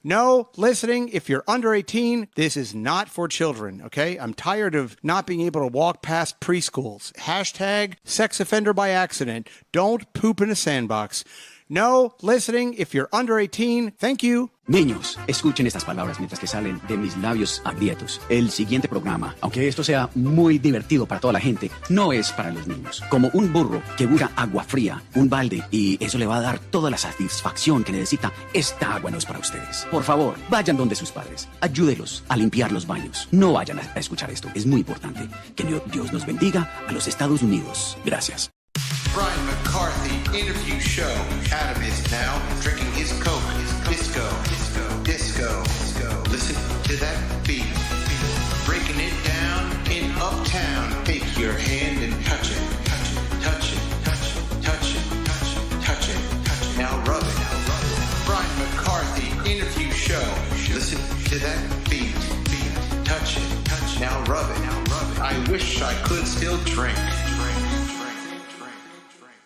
No listening. If you're under 18, this is not for children, okay? I'm tired of not being able to walk past preschools. Hashtag sex offender by accident. Don't poop in a sandbox. No listening. If you're under 18, thank you. Niños, escuchen estas palabras mientras que salen de mis labios aprietos. El siguiente programa, aunque esto sea muy divertido para toda la gente, no es para los niños. Como un burro que busca agua fría, un balde, y eso le va a dar toda la satisfacción que necesita, esta agua no es para ustedes. Por favor, vayan donde sus padres. Ayúdelos a limpiar los baños. No vayan a escuchar esto. Es muy importante. Que Dios nos bendiga a los Estados Unidos. Gracias. Brian McCarthy interview show. Adam is now drinking his Coke. Disco. Listen to that beat. Breaking it down in Uptown. Take your hand and touch it. Touch it. Now rub it. Brian McCarthy interview show. Listen to that beat. Touch it. Now rub it. I wish I could still drink.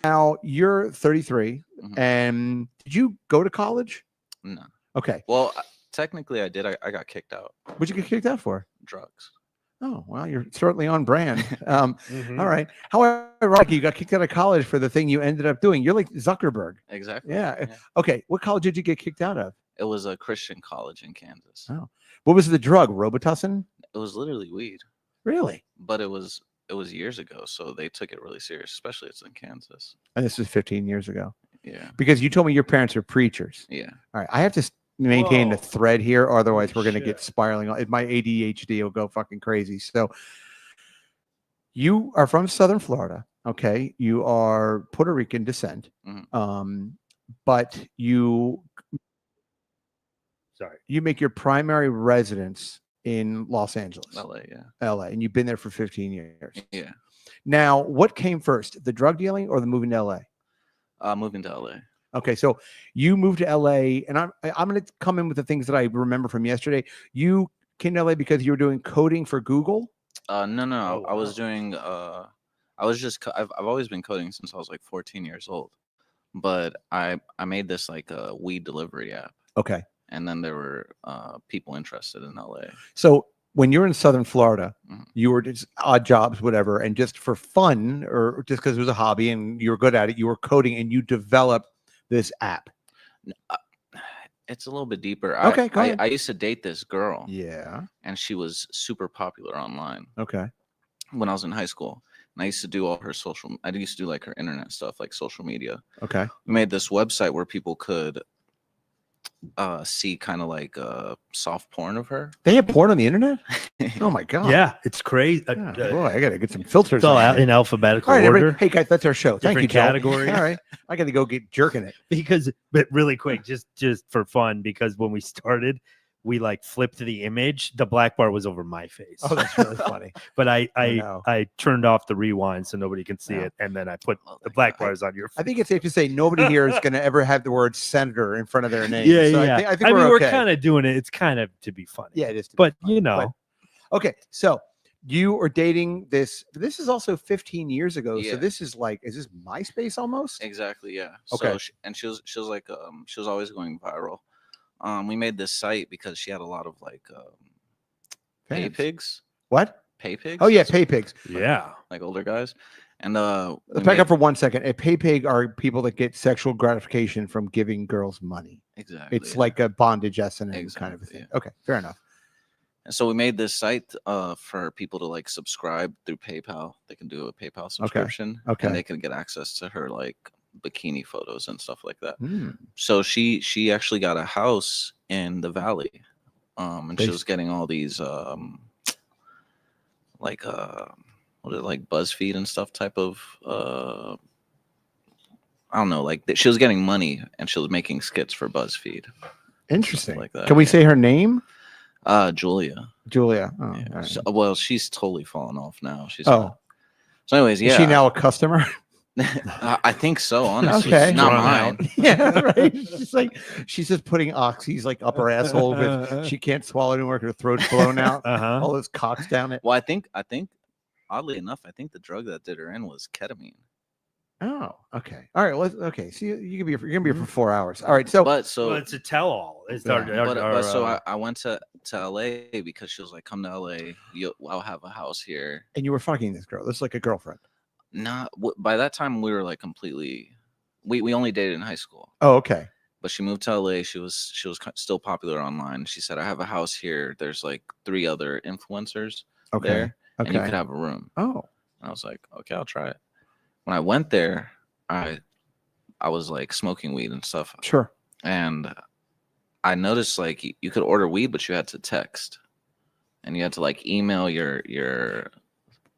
Now, you're 33, and did you go to college? No. Okay. Well, technically I did. I got kicked out. What'd you get kicked out for? Drugs. Oh, well, you're certainly on brand. All right. How ironic, you got kicked out of college for the thing you ended up doing. You're like Zuckerberg. Exactly. Yeah. Okay. What college did you get kicked out of? It was a Christian college in Kansas. Oh. What was the drug? Robitussin? It was literally weed. Really? But it was years ago, so they took it really serious, especially it's in Kansas. And this was 15 years ago. Yeah. Because you told me your parents are preachers. Yeah. All right. I have to maintain the thread here, otherwise we're going to get spiraling. My ADHD will go fucking crazy. So you are from Southern Florida. Okay. You are Puerto Rican descent. But you make your primary residence in Los Angeles. LA. And you've been there for 15 years. Yeah. Now, what came first, the drug dealing or the moving to LA? Moving to LA. Okay, so you moved to LA, and I'm going to come in with the things that I remember from yesterday. You came to LA because you were doing coding for Google? No. I was doing I've always been coding since I was like 14 years old. But I made this like a weed delivery app. Okay. And then there were people interested in LA. So when you're in Southern Florida, you were just odd jobs, whatever, and just for fun or just because it was a hobby and you were good at it, you were coding and you developed this app. It's a little bit deeper. Okay, go ahead. I used to date this girl. Yeah. And she was super popular online. Okay. When I was in high school. And I used to do all her I used to do like her internet stuff, like social media. Okay. We made this website where people could see kind of like soft porn of her. They have porn on the internet? Oh my god. Yeah, it's crazy. Boy, I gotta get some filters. It's all out in alphabetical order. order. Hey guys, that's our show. Thank you, categories. All right, I gotta go get jerking it but really quick, just for fun, because when we started, we like flipped the image. The black bar was over my face. Oh, that's really funny. But I turned off the rewind so nobody can see it, and then I put the black bars on your face. I think it's safe to say nobody here is going to ever have the word senator in front of their name. Yeah, so yeah. I think we're okay. kind of doing it. It's kind of to be funny. Yeah, it is. But you know, okay. So you are dating this. This is also 15 years ago. Yeah. So this is like, is this MySpace almost? Exactly. Yeah. Okay. So she was like she was always going viral. We made this site because she had a lot of like pay pigs. What? Pay pigs? Oh yeah, pay pigs. Yeah. Like older guys. And let's back up for 1 second. A pay pig are people that get sexual gratification from giving girls money. Exactly. It's like a bondage S&M kind of a thing. Yeah. Okay, fair enough. And so we made this site for people to like subscribe through PayPal. They can do a PayPal subscription. Okay. And they can get access to her like bikini photos and stuff like that. Mm. So she actually got a house in the valley. And she was getting all these like what is it, like BuzzFeed and stuff type of I don't know, like she was getting money and she was making skits for BuzzFeed. Interesting. Like that. Can we say her name? Julia. Julia. Oh, Yeah. right. So, well, she's totally fallen off now. She's Oh. So anyways, yeah. Is she now a customer? I think so, honestly. Okay. Not mine. Yeah, right. She's like, she's just putting oxys like up her asshole with she can't swallow anymore. Her throat's blown out. All those cocks down it. Well, I think oddly enough, I think the drug that did her in was ketamine. Oh, okay. All right. Okay. So you're gonna be here for 4 hours. All right. So But so Well, it's a tell-all. It's Yeah. but so I went to LA because she was like, come to LA, I'll have a house here. and you were fucking this girl. This is like a girlfriend. By that time we were like completely, we only dated in high school. Oh, okay. But she moved to LA. She was still popular online. She said, I have a house here. There's like 3 other influencers Okay. there, and you Okay. could have a room. Oh. And I was like, okay, I'll try it. When I went there, I was like smoking weed and stuff, Sure. and I noticed like you could order weed, but you had to text, and you had to like email your.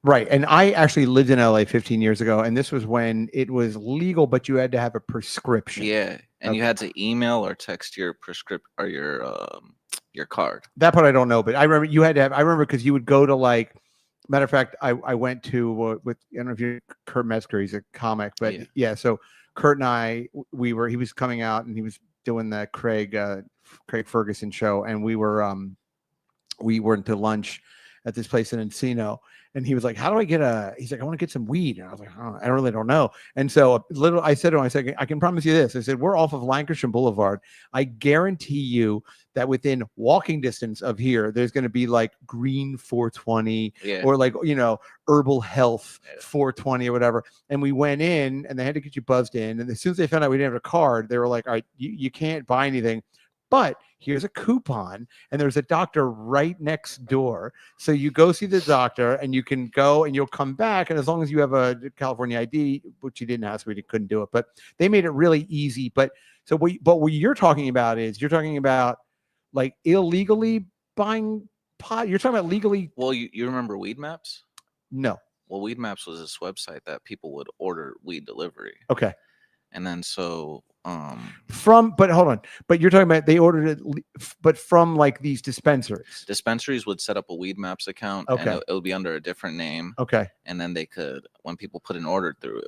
Right. And I actually lived in LA 15 years ago, and this was when it was legal, but you had to have a prescription. Yeah, and you Okay. had to email or text your prescription or your card. That part I don't know, but I remember you had to have. I remember because you would go to like. Matter of fact, I went to with I don't know if you Kurt Metzger. He's a comic, but yeah. So Kurt and I, he was coming out and he was doing the Craig Ferguson show, and we went to lunch at this place in Encino, and he was like, "How do I get a?" He's like, "I want to get some weed," and I was like, "Oh, I really don't know." And so I said to him, "I said I can promise you this." I said, "We're off of Lankershire Boulevard. I guarantee you that within walking distance of here, there's going to be like Green 420 or like Herbal Health 420 or whatever." And we went in, and they had to get you buzzed in. And as soon as they found out we didn't have a card, they were like, "All right, you can't buy anything." But here's a coupon, and there's a doctor right next door. So you go see the doctor, and you can go, and you'll come back. And as long as you have a California ID, which you didn't have, so we couldn't do it. But they made it really easy. But what you're talking about is you're talking about like illegally buying pot. You're talking about legally. Well, you remember Weed Maps? No. Well, Weed Maps was this website that people would order weed delivery. Okay. And then so but hold on, but you're talking about they ordered it, but from like these dispensaries would set up a Weed Maps account. Okay. And it would be under a different name. Okay. And then they could, when people put an order through,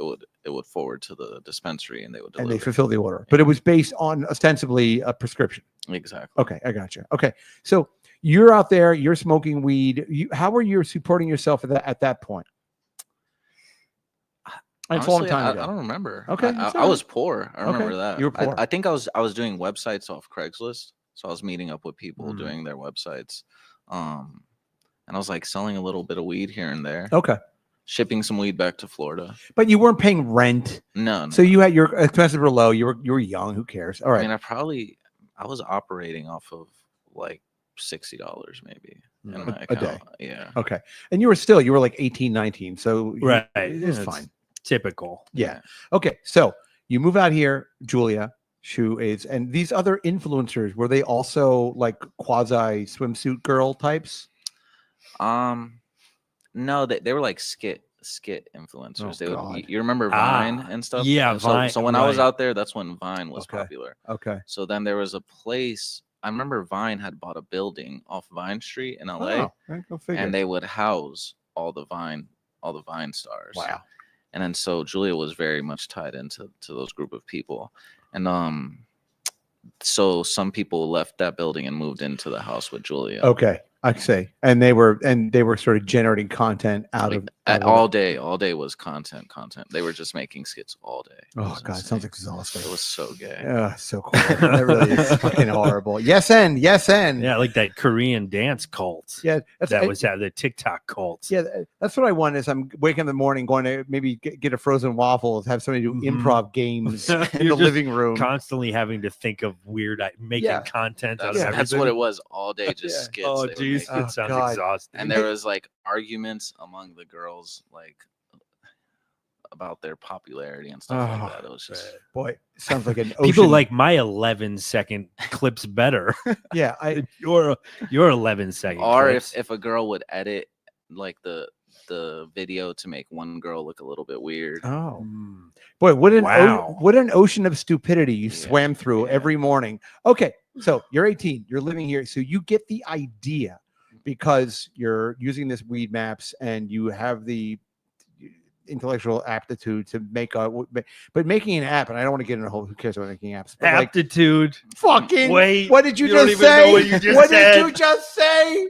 it would forward to the dispensary, and they would deliver. And they fulfill the order, but it was based on ostensibly a prescription. Exactly. Okay, I got you. Okay, so you're out there, you're smoking weed. How are you supporting yourself at that point? It's Honestly, a long time ago. I don't remember. Okay, I was poor. I remember that. You were poor. I think I was doing websites off Craigslist, so I was meeting up with people doing their websites, and I was like selling a little bit of weed here and there. Okay. Shipping some weed back to Florida. But you weren't paying rent. No. So you had your expenses were low. You were young. Who cares? All right. I mean, I was operating off of like $60 maybe in my a account. day. Yeah. Okay. And you were like 18, 19. So right. It's fine. Typical. Yeah. Okay. So you move out here, Julia, who is, and these other influencers, were they also like quasi swimsuit girl types? No, they were like skit influencers. Oh, you remember Vine and stuff? Yeah, and Vine. So when I was out there, that's when Vine was Okay. popular. Okay. So then there was a place. I remember Vine had bought a building off Vine Street in LA, Go figure. and they would house all the Vine stars. Wow. And then so Julia was very much tied into those group of people, and so some people left that building and moved into the house with Julia. Okay. I say, and they were sort of generating content out of all day. All day was content. They were just making skits all day. Oh God, it sounds exhausting. It was so gay. Yeah, so cool. That really is fucking horrible. Yes, and Yeah, like that Korean dance cult. Yeah, the TikTok cult. Yeah, that's what I want. Is I'm waking in the morning, going to maybe get a frozen waffles, have somebody do improv games in the living room, constantly having to think of weird making content. That's what it was all day, just skits. Oh, geez, it sounds exhausting. And there was like arguments among the girls, like about their popularity and stuff like that. It was just boy, sounds like an people like my 11-second clips better. Yeah, your 11-second. Or clips. if a girl would edit like the video to make one girl look a little bit weird. Oh boy, what an ocean of stupidity you swam through every morning. Okay, so you're 18, you're living here, so you get the idea because you're using this Weed Maps and you have the intellectual aptitude to make but making an app, and I don't want to get into a whole who cares about making apps, but aptitude. Fucking wait, what did you just say? What did you just say?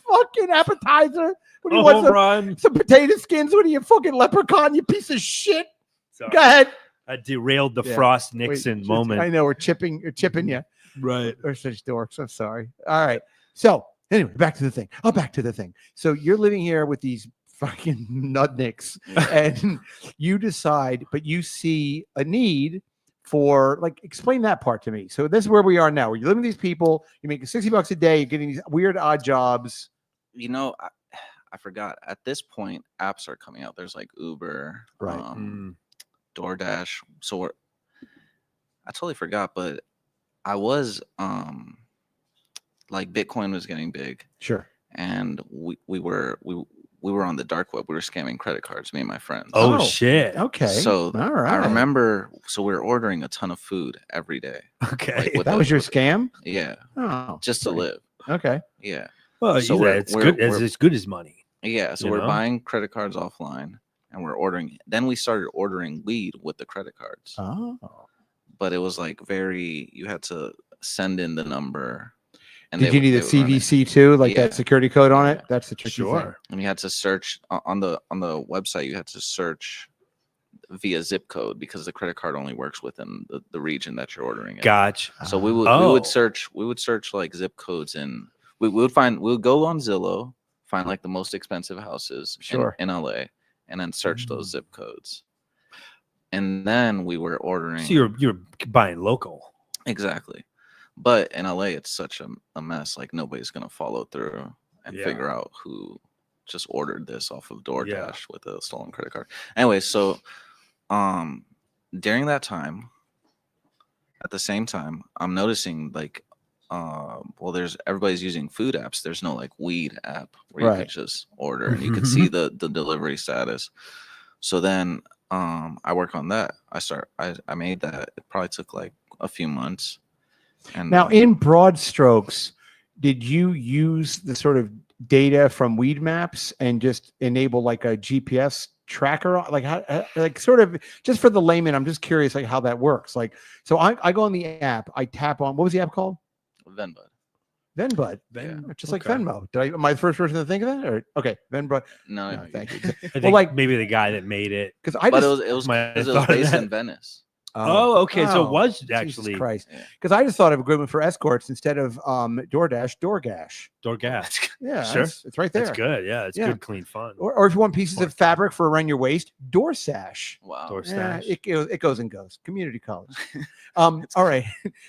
Fucking appetizer. What do you want? Some potato skins? What are you, fucking leprechaun, you piece of shit? Sorry. Go ahead. I derailed the Yeah. Frost Wait, Nixon just- moment. I know we're chipping you. Right. We're such dorks. I'm sorry. All right. So anyway, back to the thing. Back to the thing. So you're living here with these fucking nutnicks, and you decide, but you see a need for, like, explain that part to me. So this is where we are now. Where you live with these people, you're making $60 a day, you're getting these weird odd jobs. You know, I forgot. At this point, apps are coming out. There's like Uber, Right. DoorDash. So I totally forgot, but I was like Bitcoin was getting big, Sure. and we were on the dark web. We were scamming credit cards, me and my friends. Oh, Oh, shit. Okay. So all right. I remember. So we were ordering a ton of food every day. Okay. Like, with that the- was your with- scam. Yeah, Oh, just to right. live. Okay. Yeah, well, so it's good. It's as good as money. yeah. So You we're know? buying credit cards offline, and we're ordering. Then we started ordering weed with the credit cards. Oh. But it was like you had to send in the number. And Did you need a they would run it. CVC too, like Yeah. that security code on Yeah. it? That's the tricky thing. Sure. And you had to search on the website. You had to search via zip code because the credit card only works within the region that you're ordering in. Gotcha. So we would Oh. search like zip codes, and we would go on Zillow, find like the most expensive houses Sure. in LA, and then search those zip codes. And then we were ordering. So you're buying local. Exactly. But in LA, it's such a mess. Like, nobody's going to follow through and Yeah. figure out who just ordered this off of DoorDash Yeah. with a stolen credit card. Anyway, so during that time, at the same time, I'm noticing like, everybody's using food apps. There's no like weed app where you Right. could just order and you could see the delivery status. So then I work on that. I made that. It probably took like a few months. And Now, in broad strokes, did you use the sort of data from weed maps and just enable like a GPS tracker? Like how, like sort of just for the layman, I'm just curious like how that works. Like, so I go on the app, I tap on, what was the app called? Venbud. Venbud. Just like okay. Venmo. Am I the first person to think of that? Or okay, Venbud. No, No, thank you. I think like- maybe the guy that made it. Because I but just it was might have because it was thought of based that. in Venice. Oh, okay. So it was Jesus actually Christ. Yeah. Because I just thought of a good one for escorts instead of DoorDash, DoorGash. DoorGash. Yeah, Sure. it's right there. That's good. Yeah, it's Yeah. good, clean fun. Or if you want pieces of fabric for around your waist, DoorSash. Wow. Door Yeah, stash. it goes and goes. Community college. All right.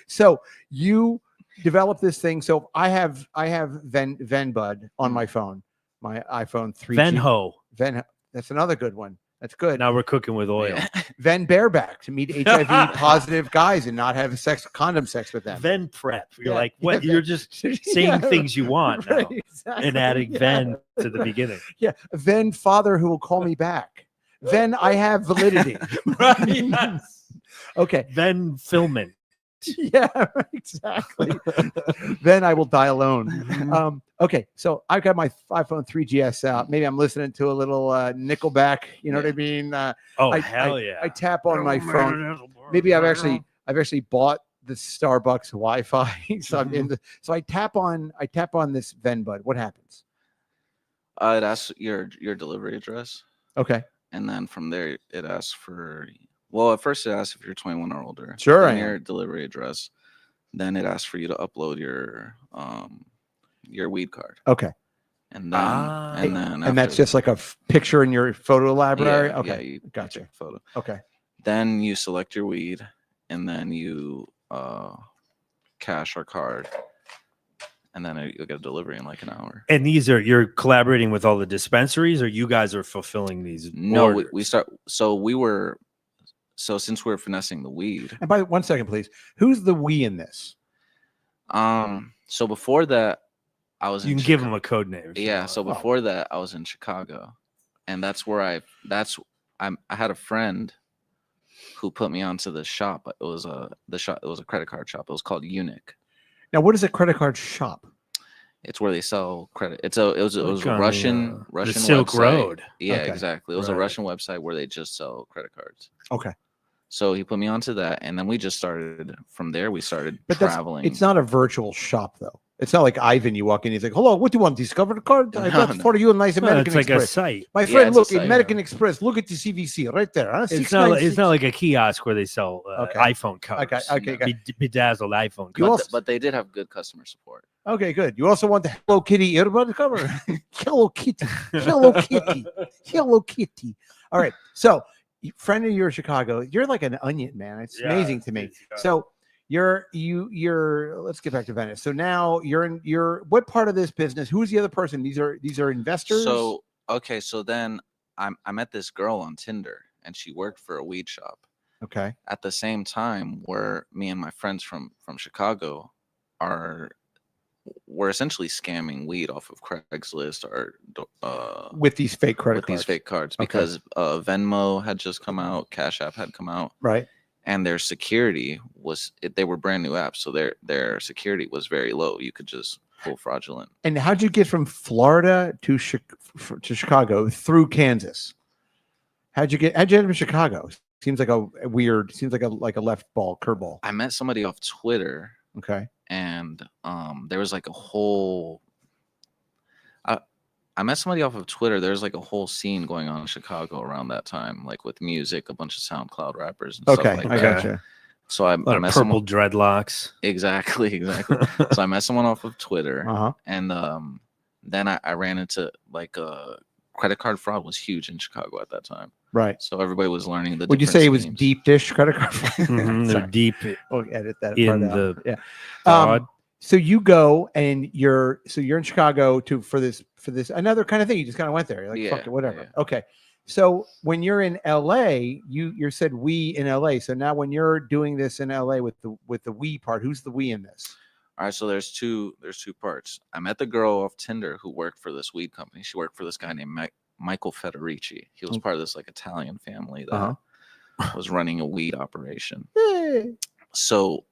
So you develop this thing. So I have Venbud on my phone, my iPhone 3G. Venho. That's another good one. That's good. Now we're cooking with oil. Yeah. Ven bareback to meet HIV positive guys and not have condom sex with them. Ven prep. You're Yeah, like, what? yeah, You're just saying Yeah, things you want now right, exactly. and adding Yeah. Ven to the beginning. Yeah. Ven father who will call me back. Then I have validity. Right. Yes. Okay. Ven filming. Yeah, exactly. Then I will die alone. Okay, so I've got my iPhone 3GS out. Maybe I'm listening to a little Nickelback. You know what I mean? Oh, I- hell yeah. I tap on my phone. Maybe I've actually bought the Starbucks Wi-Fi. So I'm in the. So I tap on this Venbud. What happens? It asks your delivery address, Okay. and then from there it asks for. Well, at first it asks if you're 21 or older. Sure, then I am. your delivery address. Then it asks for you to upload your weed card, Okay. and then And that's after- just like a picture in your photo library. Yeah, Okay. you Gotcha. take a photo. Okay. Then you select your weed, and then you cash or card, and then you'll get a delivery in like an hour. And you're collaborating with all the dispensaries, or you guys are fulfilling these? No, orders? we start. So since we're finessing the weed, And by 1 second, please. Who's the we in this? so before that, I was. You in can give Chica- them a code name. if you Yeah. want. So before that, I was in Chicago, and that's where I had a friend who put me onto the shop. It was a credit card shop. It was called Unique. Now, what is a credit card shop? It's where they sell credit. It was Like a on Russian the Silk website. Road. Yeah, Okay. exactly. It was a Right. Russian website where they just sell credit cards. Okay. So he put me onto that, and then we just started from there. We started But traveling. it's not a virtual shop, though. It's not like Ivan. You walk in, he's like, "Hello, what do you want? Discover the card? I got for you a nice No, American it's like a Express. site. My Yeah, friend, it's a look, site. American Express. Look at the CVC right there. Huh? It's not 696. like a kiosk where they sell Okay. iPhone covers. Okay, got Bedazzled iPhone You covers. also- But they did have good customer support. Okay, good. You also want the Hello Kitty earbud cover? Hello Kitty. Hello Kitty. Hello Kitty. All right. So, friend of yours, Chicago, you're like an onion, man. It's amazing to me. So, you're let's get back to Venice. So now you're what part of this business? Who's the other person? These are investors. So okay, so then I met this girl on Tinder, and she worked for a weed shop. Okay. At the same time, where me and my friends from Chicago we're essentially scamming weed off of Craigslist or With these fake credit with cards. these fake cards, Okay. because Venmo had just come out, Cash App had come out, Right. and their security they were brand new apps, so their security was very low. You could just pull fraudulent. And how'd you get from Florida to Chicago through Kansas? How'd you end up in Chicago? Seems like a left ball curveball. I met somebody off Twitter, Okay. and there was like a whole I met somebody off of Twitter. There's like a whole scene going on in Chicago around that time, like with music, a bunch of SoundCloud rappers and Okay. stuff like I that. gotcha. So I A lot of met purple someone, dreadlocks. exactly. So I met someone off of Twitter, Uh huh. and then I ran into like credit card fraud was huge in Chicago at that time. Right. So everybody was learning the. Would you different say it was schemes. deep dish credit card? Mhm, they're Sorry. deep We'll edit that in part out. the Yeah. fraud. So you go and you're in Chicago for this another kind of thing. You just kind of went there. You're like, Yeah, fuck it, whatever. yeah. Okay. So when you're in LA, you said we in LA. So now when you're doing this in LA with the we part, who's the we in this? All right, so there's two parts. I met the girl off Tinder who worked for this weed company. She worked for this guy named Michael Federici. He was part of this like Italian family that was running a weed operation. Hey. So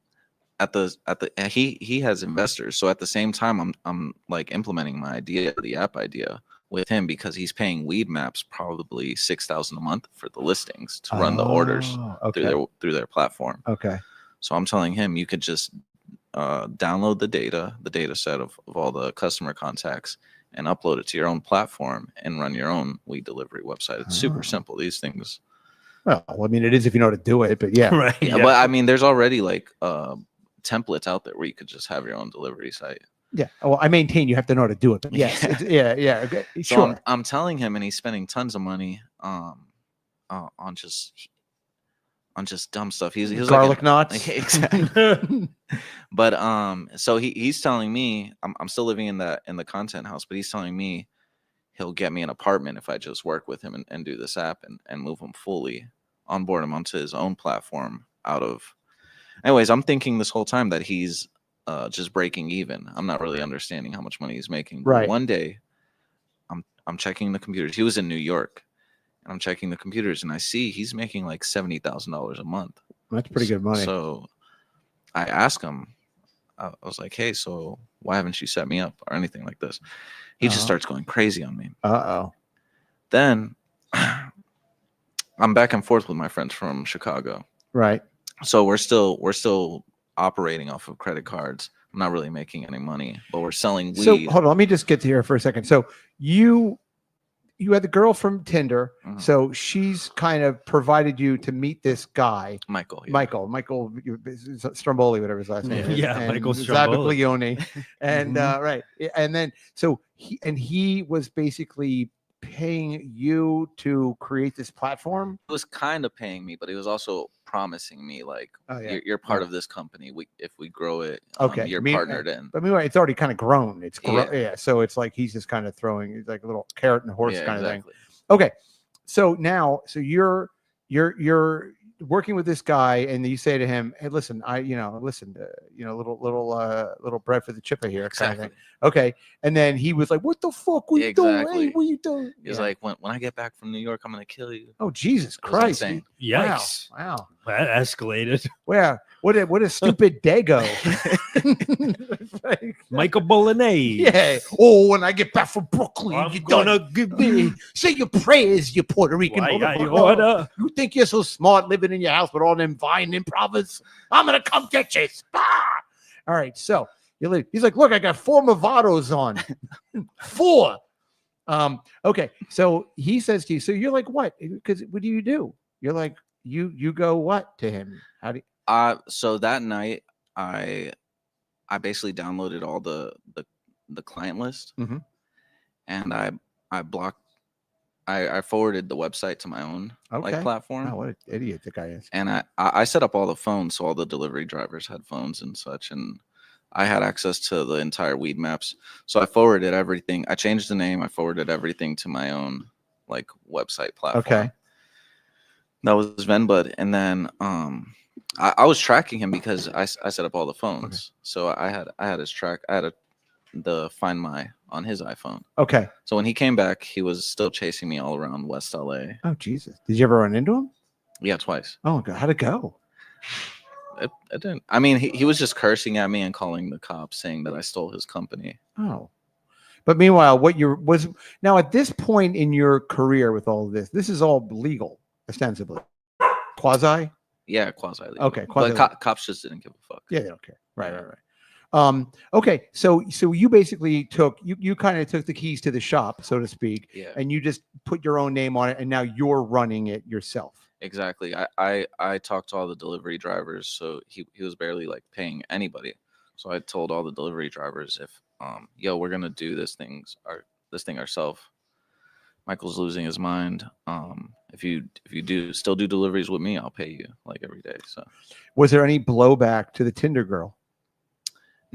and he has investors. So at the same time, I'm like implementing my idea, the app idea, with him, because he's paying Weed Maps probably $6,000 a month for the listings to run the orders Okay. through their platform. Okay. So I'm telling him you could just download the data set of all the customer contacts, and upload it to your own platform and run your own weed delivery website. It's super simple. These things. Well, I mean, it is if you know how to do it, but yeah. Right. Yeah, but I mean, there's already like templates out there where you could just have your own delivery site. Yeah. Well, I maintain you have to know how to do it. But yes. Yeah. Okay. So Sure. I'm telling him, and he's spending tons of money on just dumb stuff. He's Garlic like knots. exactly. But so he's telling me, I'm still living in the content house, but he's telling me he'll get me an apartment if I just work with him and do this app and move him fully, onboard him onto his own platform anyways, I'm thinking this whole time that he's just breaking even. I'm not really understanding how much money he's making. But Right. One day I'm checking the computers. He was in New York, and I'm checking the computers, and I see he's making like $70,000 a month. That's pretty good money. So I asked him, I was like, hey, so why haven't you set me up or anything like this? He just starts going crazy on me. Then I'm back and forth with my friends from Chicago. Right. So we're still operating off of credit cards. I'm not really making any money, but we're selling weed. So hold on, let me just get to here for a second. So you had the girl from Tinder. Mhm. So she's kind of provided you to meet this guy, Michael. Yeah. Michael Stromboli, whatever his last name is. Yeah, and Michael Stromboli. Zabaglione. And Mhm. right. And then so he was basically paying you to create this platform. He was kind of paying me, but he was also promising me like, Oh, yeah. you're part of this company. If we grow it, Okay. you're I mean, partnered in. But meanwhile, it's already kind of grown. It's Yeah. yeah. So it's like he's just kind of throwing it's like a little carrot and horse Yeah, kind of thing. exactly. Okay. So now, you're working with this guy, and you say to him, "Hey, listen, little bread for the chipper here." Kind of Exactly. thing. Okay. And then he was like, "What the fuck? What you doing? Exactly. Hey, what you doing?" He's Yeah. like, when I get back from New York, I'm gonna kill you. "Oh, Jesus It was Christ!" insane. Yikes. Wow. That escalated. Wow. What a stupid dago. Michael Bolognese. Yeah. Oh, when I get back from Brooklyn, I'm you gonna done. give me. Say your prayers, you Puerto Rican. Why I motherfucker. order. You think you're so smart living in your house with all them vine improvers? I'm gonna come get you. Ah! All right. So He's like, look, I got 4 Movados on. 4. Okay. So he says to you, so you're like, what? Because what do? You're like, you go what to him? How do you? So that night I basically downloaded all the client list, Mhm. and I blocked. I forwarded the website to my own Okay. platform. Oh, what an idiot the guy is. And I set up all the phones, so all the delivery drivers had phones and such, and I had access to the entire weed maps. So I forwarded everything. I changed the name. I forwarded everything to my own website platform. Okay. That was Venbud, and then I was tracking him because I set up all the phones. Okay. So I had his track. I had the Find My on his iPhone. Okay. So when he came back, he was still chasing me all around West LA. Oh, Jesus. Did you ever run into him? Yeah, twice. Oh, God. How'd it go? It didn't. I mean, he was just cursing at me and calling the cops, saying that I stole his company. Oh. But meanwhile, was now at this point in your career with all of this is all legal, ostensibly. Quasi? Yeah, quasi legal. Okay. But cops just didn't give a fuck. Yeah, they don't care. Right. Okay. So you basically you kind of took the keys to the shop, so to speak, Yeah. and you just put your own name on it, and now you're running it yourself. Exactly. I talked to all the delivery drivers, so he was barely paying anybody. So I told all the delivery drivers, if we're gonna do this thing ourselves. Michael's losing his mind. If you still do deliveries with me, I'll pay you every day. So Was there any blowback to the Tinder girl?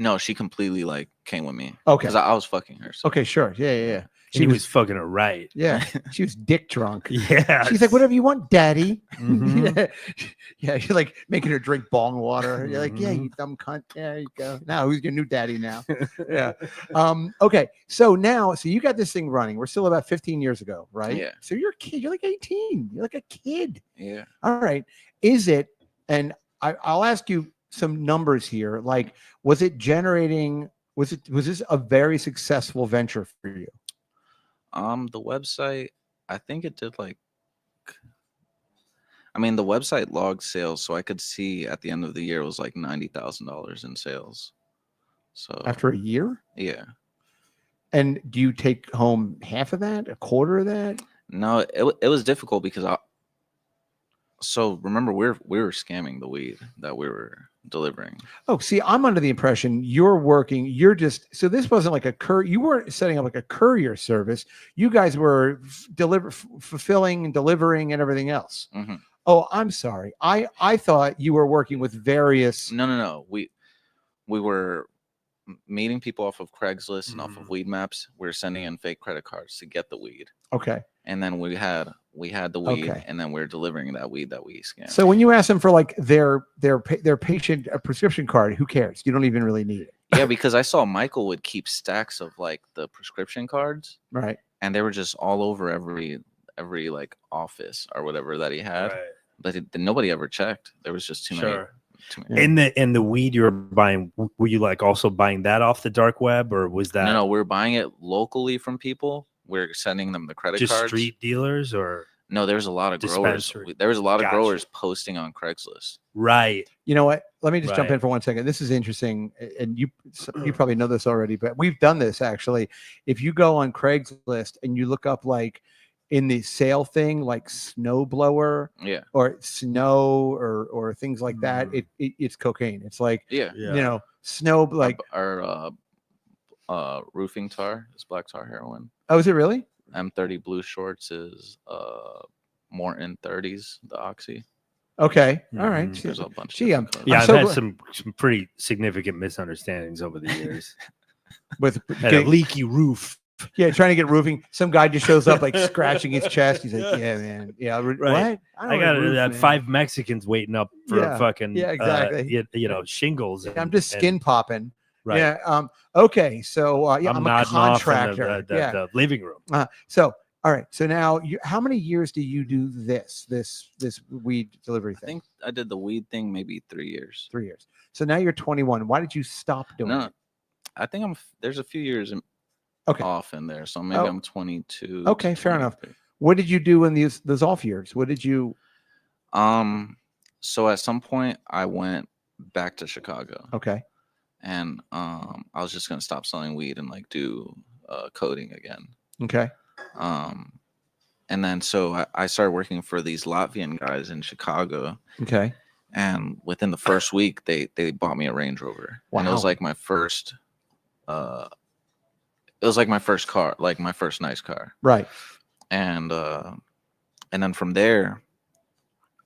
no, she completely came with me. Okay. Because I was fucking her. So. Okay, sure. Yeah. She was fucking her right. Yeah. She was dick drunk. Yeah. She's like, whatever you want, daddy. Mhm. Yeah. She's like making her drink bong water. You're like, yeah, you dumb cunt. There you go. Now who's your new daddy now? Yeah. Okay. So you got this thing running. We're still about 15 years ago, right? Yeah. So you're a kid. You're like 18. You're like a kid. Yeah. All right. Is it, and I'll ask you some numbers here. Was it generating, was this a very successful venture for you? The website, I think it did the website logged sales, so I could see at the end of the year it was $90,000 in sales. So After a year? Yeah. And do you take home half of that, a quarter of that? No, it was difficult because so remember we were scamming the weed that we were delivering. Oh, see, I'm under the impression so this wasn't like you weren't setting up a courier service. You guys were fulfilling and delivering and everything else. Mm-hmm. Oh, I'm sorry. I thought you were working with various. No. We were meeting people off of Craigslist and off of weed maps. We were sending in fake credit cards to get the weed. Okay. And then we had the weed, Okay. and then we're delivering that weed that we scanned. So when you ask them for their patient prescription card, who cares? You don't even really need it. Yeah, because I saw Michael would keep stacks of the prescription cards, Right. and they were just all over every office or whatever that he had. Right. But nobody ever checked. There was just too many. Too many. Yeah. And the weed you were buying, were you also buying that off the dark web, or was that No, we're buying it locally from people. We're sending them the credit just cards. street dealers, or No, there's a lot of growers. Dispensary. There was a lot of Gotcha. growers posting on Craigslist. right? You know what? Let me just jump Right. in for 1 second. This is interesting, and you probably know this already, but we've done this actually. If you go on Craigslist and you look up in the sale thing, snowblower Yeah. or snow or things like that, it's cocaine. It's Yeah. snow Our roofing tar is black tar heroin. Oh, is it really? M30 blue shorts is Morton 30s, the oxy. Okay. All right. Mhm. There's a bunch. Gee, of different Yeah, I'm I've so had glad- some pretty significant misunderstandings over the years. With Had a leaky roof. yeah, trying to get roofing. Some guy just shows up scratching his chest. He's like, "Yeah, man. Yeah, Right. what? I got a roof, man. 5 Mexicans waiting up for Yeah, a fucking exactly. shingles. I'm just skin popping. Right. Yeah. Okay. So I'm a nodding off in contractor. the living room. So all right. So now, how many years do you do this weed delivery I thing? think I did the weed thing maybe 3 years. 3 years. So now you're 21. Why did you stop doing No, it? I think there's a few years Okay. off in there, so maybe Oh. I'm 22. Okay, fair enough. 23. What did you do in those off years? What did you? So at some point I went back to Chicago. Okay. and I was just gonna stop selling weed and like do coding again. Okay. And then so I started working for these Latvian guys in Chicago. Okay. And within the first week, they bought me a Range Rover. And it was Wow. like my first. It was like my first car, like my first nice car. Right. And then from there,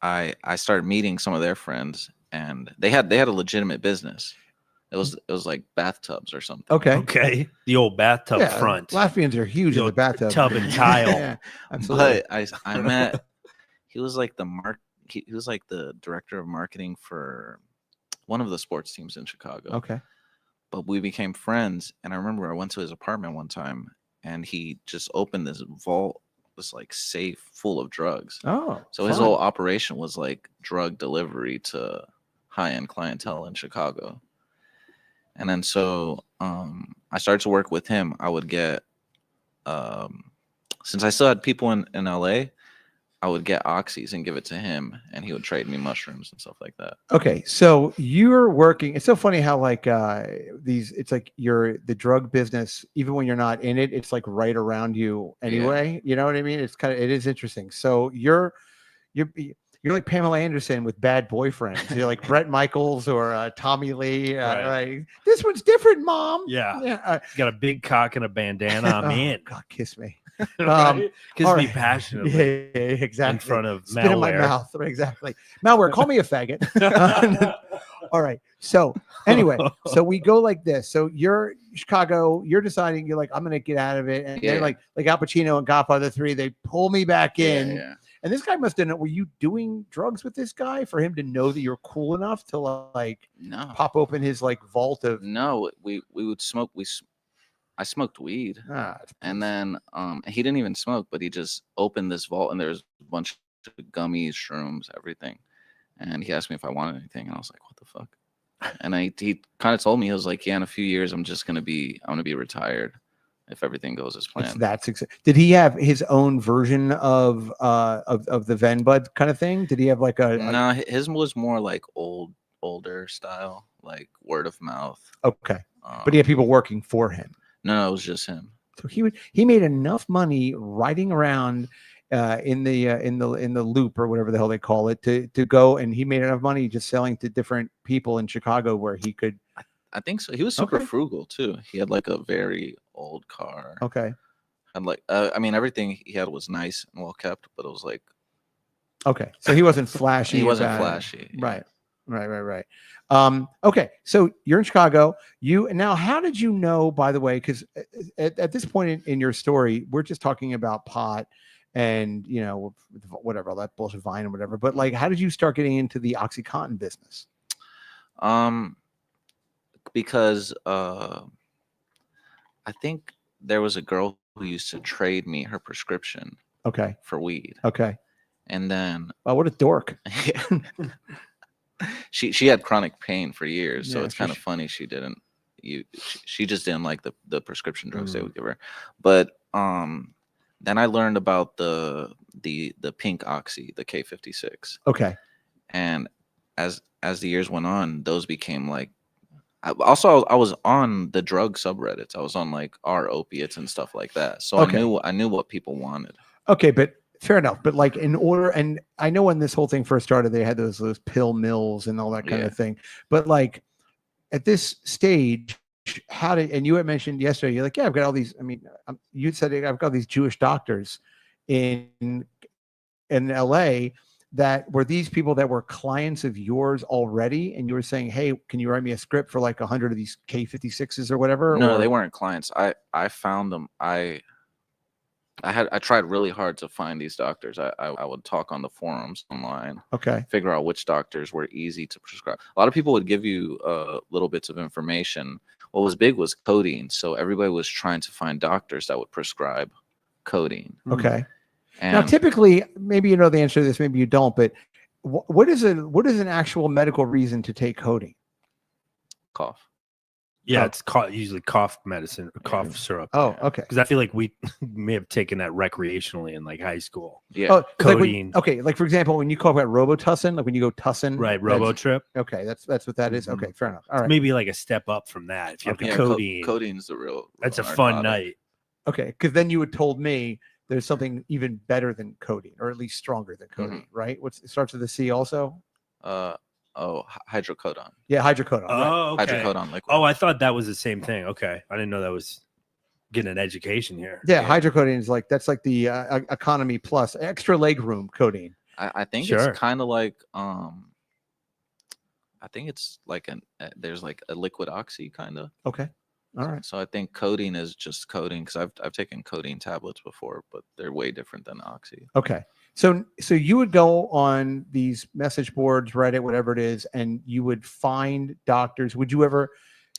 I started meeting some of their friends, and they had a legitimate business. It was like bathtubs or something. Okay. Okay. The old bathtub Yeah, front. Latvians are huge in The the bathtub. tub and tile. Yeah, absolutely. But I met. He was like he was like the director of marketing for one of the sports teams in Chicago. Okay. But we became friends, and I remember I went to his apartment one time, and he just opened this vault, this like safe full of drugs. Oh, So his fun. whole operation was like drug delivery to high-end clientele in Chicago. And then so I started to work with him. I would get since I still had people in LA, I would get oxys and give it to him, and he would trade me mushrooms and stuff like that. Okay, so you're working. It's so funny how like it's like the drug business, even when you're not in it, it's like right around you anyway. You know what I mean? It is interesting. So you're like Pamela Anderson with bad boyfriends. You're like Brett Michaels or Tommy Lee. Right. Like, this one's different, Mom. Yeah. Yeah. Got a big cock and a bandana. I'm in. God, kiss me. Right? Kiss all me right. passionately Yeah, exactly. in front of Spit in my Malware. mouth. Right, exactly. Malware, call me a faggot. All right. So anyway, so we go like this. So you're Chicago, you're deciding, you're like, I'm gonna get out of it. And they're like Al Pacino and Godfather 3, they pull me back in. Yeah. And this guy must have known. Were you doing drugs with this guy for him to know that you're cool enough to like No. pop open his like vault of No, we would smoke. I smoked weed, and then he didn't even smoke, but he just opened this vault, and there's a bunch of gummies, shrooms, everything. And he asked me if I wanted anything, and I was like, "What the fuck?" And he kind of told me, he was like, "Yeah, in a few years, I'm gonna be retired if everything goes as planned." Did he have his own version of the Ven Bud kind of thing? Did he have like No, his was more like older style, like word of mouth. Okay, but he had people working for him. No, it was just him. So he made enough money riding around in the loop or whatever the hell they call it to go, and he made enough money just selling to different people in Chicago where he could. I think so. He was super frugal too. He had like a very old car. Okay. And like I mean, everything he had was nice and well kept, but it was like. Okay, so he wasn't flashy. He wasn't flashy. Yeah. Right. Okay, so you're in Chicago. Now, how did you know, by the way, because at this point in your story, we're just talking about pot and, whatever, all that bullshit Vine and whatever. But like, how did you start getting into the OxyContin business? Because I think there was a girl who used to trade me her prescription. Okay. For weed. Okay. And then. Oh, what a dork. She had chronic pain for years, so it's kind of funny she just didn't like the prescription drugs they would give her. But then I learned about the pink oxy, the K56. Okay. And as the years went on, those became like. I was on the drug subreddits. I was on like our opiates and stuff like that. So I knew what people wanted. Okay, but fair enough. But like in order, and I know when this whole thing first started, they had those pill mills and all that kind of thing. But like at this stage, and you had mentioned yesterday, you're like, yeah, I've got all these. I mean, you said I've got these Jewish doctors in LA that were these people that were clients of yours already, and you were saying, hey, can you write me a script for like 100 of these K56s or whatever? No, they weren't clients. I found them. I tried really hard to find these doctors. I would talk on the forums online. Okay. Figure out which doctors were easy to prescribe. A lot of people would give you little bits of information. What was big was codeine. So everybody was trying to find doctors that would prescribe codeine. Okay. And now, typically, maybe you know the answer to this, maybe you don't, but what is an actual medical reason to take codeine? Cough. Yeah, Oh. it's usually cough medicine or cough syrup. Oh, okay. Because I feel like we may have taken that recreationally in like high school. Yeah. Oh, it's like Codeine. like for example, when you call about Robitussin, like when you go tussin, Right, that's- Robotrip. Okay, that's what that is. Mhm. Okay, fair enough. All right. Maybe like a step up from that. If you have the Yeah, codeine, codeine's the real. that's a real fun narcotic. night. Okay, because then you had told me there's something even better than codeine, or at least stronger than codeine, right? It starts with a C also? Hydrocodone. Yeah, hydrocodone. right. Oh, okay. Hydrocodone liquid. Oh, I thought that was the same thing. Okay, I didn't know that was getting an education here. Yeah, Yeah. hydrocodone is like that's like the economy plus extra leg room codeine. I think Sure. it's kind of like I think it's like there's like a liquid oxy kind of. Okay, all right. So I think codeine is just codeine because I've taken codeine tablets before, but they're way different than oxy. Okay. So you would go on these message boards, Reddit, whatever it is, and you would find doctors. Would you ever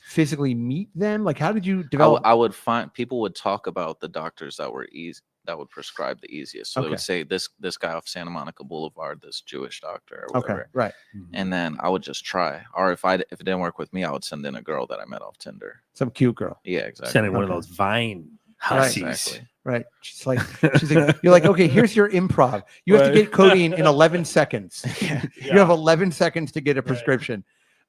physically meet them? Like, how did you develop? I would find people would talk about the doctors that were easy that would prescribe the easiest. So they Okay. would say this guy off Santa Monica Boulevard, this Jewish doctor or Okay, whatever. right. And then I would just try. Or if it didn't work with me, I would send in a girl that I met off Tinder. Some cute girl. Yeah, exactly. Sending one of Okay. those Vine Right. hussies. Exactly. Right. She's like, you're like, okay, here's your improv. You have to get codeine in 11 seconds. You have 11 seconds to get a prescription.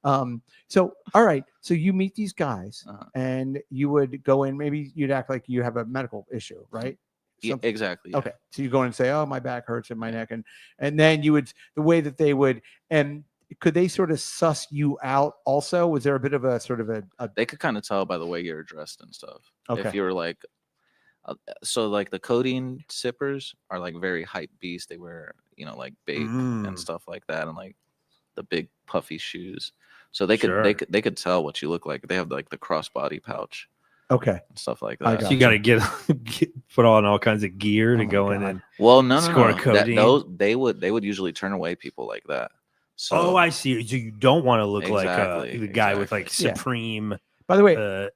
So, all right. So you meet these guys and you would go in, maybe you'd act like you have a medical issue, right? Yeah, Some- exactly. Yeah. Okay. So you go in and say, oh, my back hurts and my neck. And then you would, the way that they would, and could they sort of suss you out also? Was there a bit of a sort of a They could kind of tell by the way you're dressed and stuff. Okay. If you were like, so like the codeine sippers are like very hype beasts. They wear, like bape and stuff like that, and like the big puffy shoes. So they could Sure. they could tell what you look like. They have like the crossbody pouch okay. and stuff like I that. got So you got to get put on all kinds of gear Oh to my go in God. and. Well, no, Score no. codeine. They would usually turn away people like that. So Oh, I see. So you don't want to look Exactly, like the guy with like Yeah. Supreme By the way,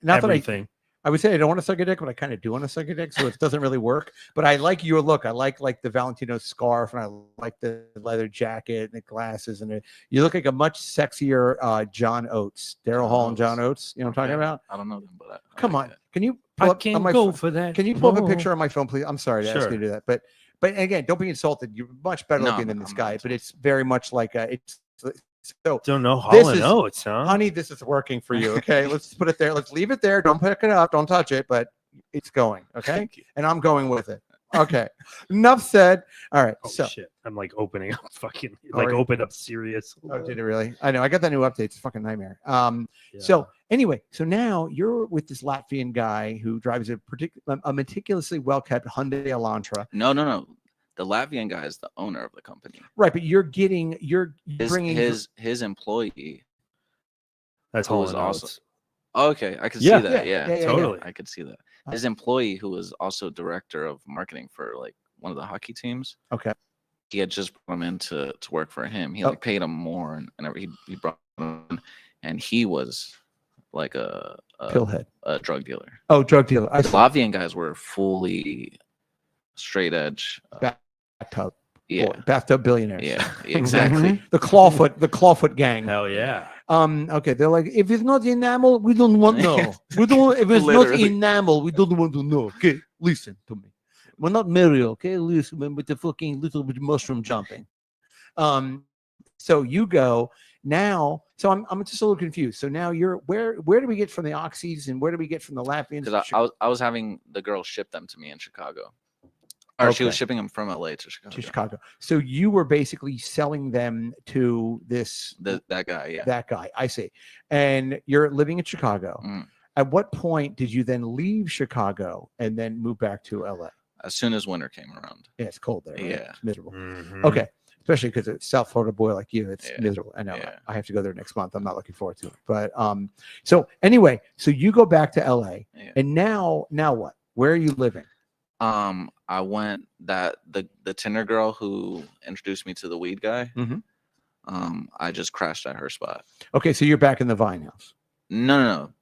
not everything. that I would say I don't want to suck a dick, but I kind of do want to suck a dick, so it doesn't really work. But I like your look. I like the Valentino scarf, and I like the leather jacket and the glasses, and you look like a much sexier John Oates, Daryl Hall and John Oates. You know what I'm talking Okay. about? I don't know them, but I Come like on, it. can you I pull up on can't my go phone? for that. Can you pull up a Oh. picture on my phone, please? I'm sorry to ask Sure. you to do that, but again, don't be insulted. You're much better No, looking than I'm this not guy, but insulted. it's very much like it's so. Don't know This Hall and is- Oates, huh? Honey, this is working for you. Okay, let's put it there. Let's leave it there. Don't pick it up. Don't touch it. But it's going. Okay, Thank you. and I'm going with it. Okay, enough said. All right. Oh so, shit! I'm like opening up fucking Oh, like are you- open up serious. oh, did it really? I know. I got that new update. It's a fucking nightmare. Yeah. So anyway, so now you're with this Latvian guy who drives a meticulously well kept Hyundai Elantra. No. The Latvian guy is the owner of the company. Right, but you're bringing His employee that's who Hall was and also Oates. okay. I could Yeah. see that. Yeah, Totally. I could see that. His employee, who was also director of marketing for like one of the hockey teams. Okay. He had just brought him in to work for him. He Oh. like paid him more and he brought him in, and he was like a pillhead. drug dealer. Oh, drug dealer. I Latvian guys were fully straight edge. bathtub. Yeah, Bathtub billionaires. yeah, exactly. The clawfoot gang. Hell yeah! Okay, they're like, if it's not enamel, we don't want to know. We don't. If it's not Literally. enamel, we don't want to know. Okay, listen to me. We're not Mario. Okay, listen with the fucking little bit mushroom jumping. So you go now. So I'm just a little confused. So now you're where do we get from the oxys and where do we get from the Latvians? Because I was having the girl ship them to me in Chicago, or she was Okay. shipping them from LA to Chicago. to Chicago. So you were basically selling them to this That guy, yeah. that guy. I see. And you're living in Chicago. Mm. At what point did you then leave Chicago and then move back to LA? As soon as winter came around. Yeah, it's cold there. Right? Yeah. It's miserable. Mhm. Okay. Especially because it's South Florida boy like you, it's Yeah. miserable. I know. Yeah. I have to go there next month. I'm not looking forward to it. But so anyway, so you go back to LA Yeah. and now what? Where are you living? I went the Tinder girl who introduced me to the weed guy. Mhm. I just crashed at her spot. Okay, so you're back in the Vine house. No.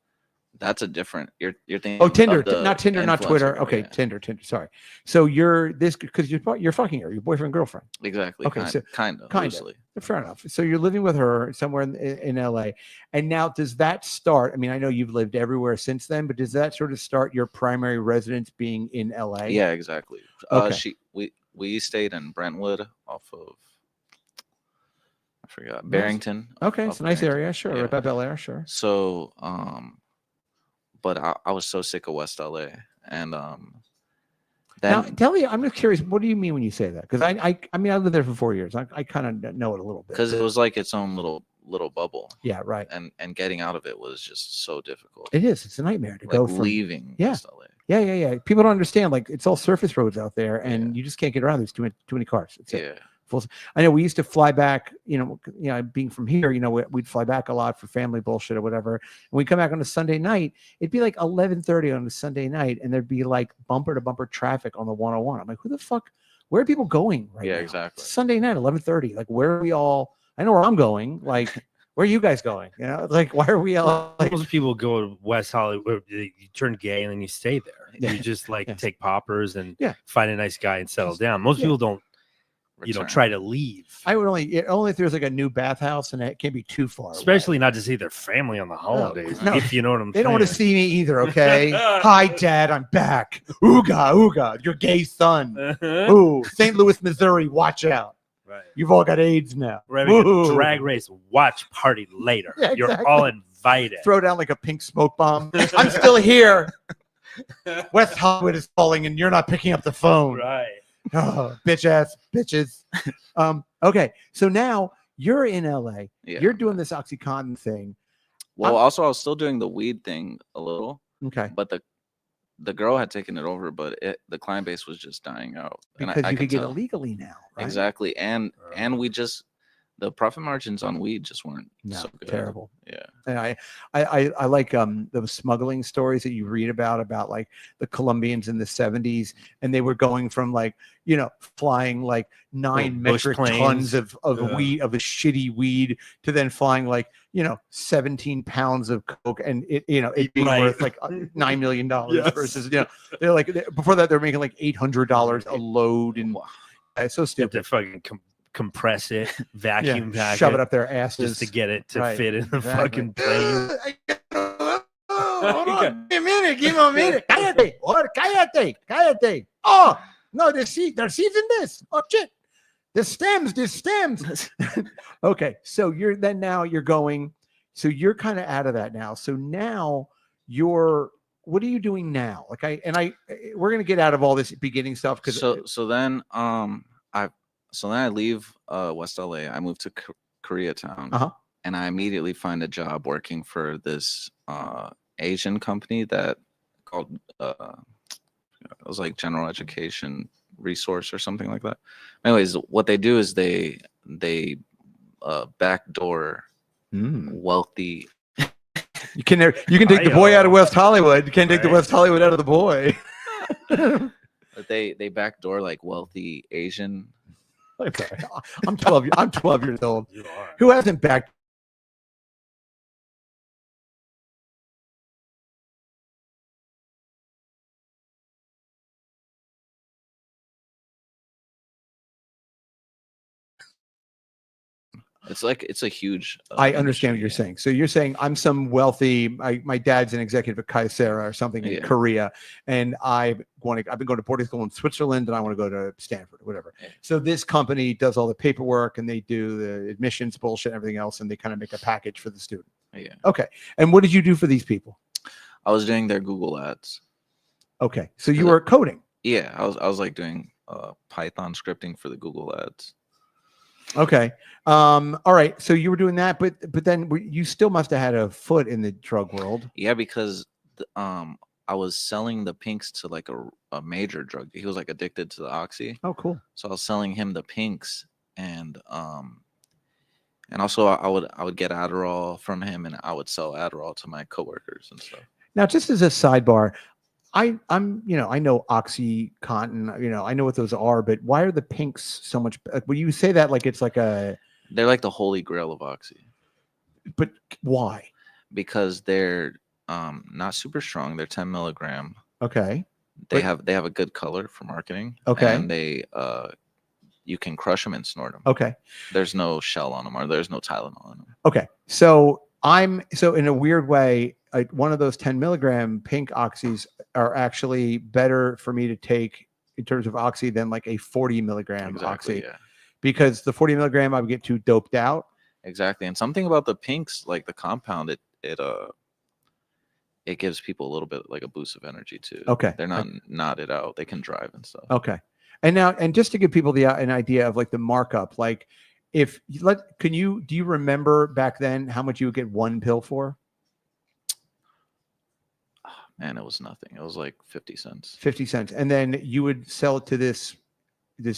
That's a different. You're thinking. Oh, Tinder, of the not Tinder, not influencer Twitter. girl, Okay, yeah. Tinder. Sorry. So you're this because you're fucking her, your boyfriend, girlfriend. Exactly. Okay, so kind of. kind Loosely. of. Fair enough. So you're living with her somewhere in LA, and now does that start? I mean, I know you've lived everywhere since then, but does that sort of start your primary residence being in LA? Yeah, exactly. Okay. We stayed in Brentwood off of, I forgot, Nice. Barrington. Okay, off it's a of nice Barrington. area, sure. Yeah. Right by Bel Air, sure. So, but I was so sick of West LA, and Now, then tell me, I'm just curious. What do you mean when you say that? Because I mean, I lived there for 4 years. I kind of know it a little bit. because it was like its own little bubble, Yeah, right. and getting out of it was just so difficult. It is. It's a nightmare to Like go from. leaving Yeah. West LA. Yeah. People don't understand. Like it's all surface roads out there, and you just can't get around. There's too many cars. It's Yeah. I know we used to fly back. Being from here, we'd fly back a lot for family bullshit or whatever. And we come back on a Sunday night. It'd be like 11:30 on a Sunday night, and there'd be like bumper to bumper traffic on the 101. I'm like, who the fuck? Where are people going right now? Yeah, exactly. It's Sunday night, 11:30. Like, where are we all? I know where I'm going. Like, where are you guys going? Like, why are we all? Like, Most people go to West Hollywood. You turn gay and then you stay there. Yeah. You just like Yeah. take poppers and Yeah. find a nice guy and settle down. Most Yeah. people don't, Return. try to leave. I would only if there's like a new bathhouse and it can't be too far. Especially away. not to see their family on the holidays. no. If you know what I'm They saying. don't want to see me either. Okay. Hi, Dad. I'm back. Ooga ooga. Your gay son. Ooh, St. Louis, Missouri. Watch out. Right. You've all got AIDS now. We're having a Woo. drag race watch party later. Yeah, You're exactly. all invited. Throw down like a pink smoke bomb. I'm still here. West Hollywood is calling, and you're not picking up the phone. Right. Oh, bitch ass bitches. Okay, so now you're in LA. Yeah. You're doing this OxyContin thing. Well, also I was still doing the weed thing a little, Okay, but the girl had taken it over, but the client base was just dying out. And because I you could get it tell. legally now. Right? Exactly, and we just the profit margins on weed just weren't No, so good. terrible. Yeah. And I like those smuggling stories that you read about like the Colombians in the 70s, and they were going from like flying like 9 bush metric planes. tons of weed, of a shitty weed, to then flying like 17 pounds of coke, and it being Right. worth like $9 million Yes. versus they're like before that they're making like $800 a load, and it's so You have stupid. to fucking compress it, vacuum pack shove it it up their asses just to get it to Right, fit in the exactly. fucking plane. Hold on. Give me a minute. Give me a minute. Cállate. Cállate. Cállate. Oh, no, they're seeds in this. Oh, shit. The stems. Okay. So you're going. So you're kind of out of that now. So now what are you doing now? Like we're going to get out of all this beginning stuff. So then I leave West LA. I moved to Koreatown, Uh-huh. and I immediately find a job working for this Asian company that called it was like General Education Resource or something like that. Anyways, what they do is they backdoor wealthy. you can take the boy out of West Hollywood. You can't take the Right. West Hollywood out of the boy. But they backdoor like wealthy Asian. Okay. I'm 12 years old. You are. Who hasn't backed? It's a huge. I understand what industry, you're yeah. saying. So you're saying I'm some wealthy. My dad's an executive at Kaysera or something in Yeah. Korea, and I've been going to boarding school in Switzerland, and I want to go to Stanford or whatever. Yeah. So this company does all the paperwork, and they do the admissions bullshit, and everything else, and they kind of make a package for the student. Yeah. Okay. And what did you do for these people? I was doing their Google ads. Okay. So you were coding. Yeah, I was like doing Python scripting for the Google ads. Okay. All right. So you were doing that, but then you still must have had a foot in the drug world. Yeah, because I was selling the pinks to like a major drug. He was like addicted to the oxy. Oh, cool. So I was selling him the pinks, and also I would get Adderall from him, and I would sell Adderall to my coworkers and stuff. Now, just as a sidebar, I know OxyContin, I know what those are, but why are the pinks so much? When you say that, like it's like They're like the holy grail of oxy, but why? because they're not super strong. They're 10 milligram. Okay. They But- have a good color for marketing. Okay. And they you can crush them and snort them. Okay. There's no shell on them, or there's no Tylenol in them. Okay. So in a weird way, one of those 10 milligram pink oxys are actually better for me to take in terms of oxy than like a 40 milligram oxy, Yeah. because the 40 milligram I would get too doped out. Exactly. And something about the pinks, like the compound, it gives people a little bit like a boost of energy too. Okay. They're not knotted out. They can drive and stuff. Okay. And just to give people an idea of like the markup, like do you remember back then how much you would get one pill for? Man, it was nothing. It was like 50 cents. 50 cents. And then you would sell it to this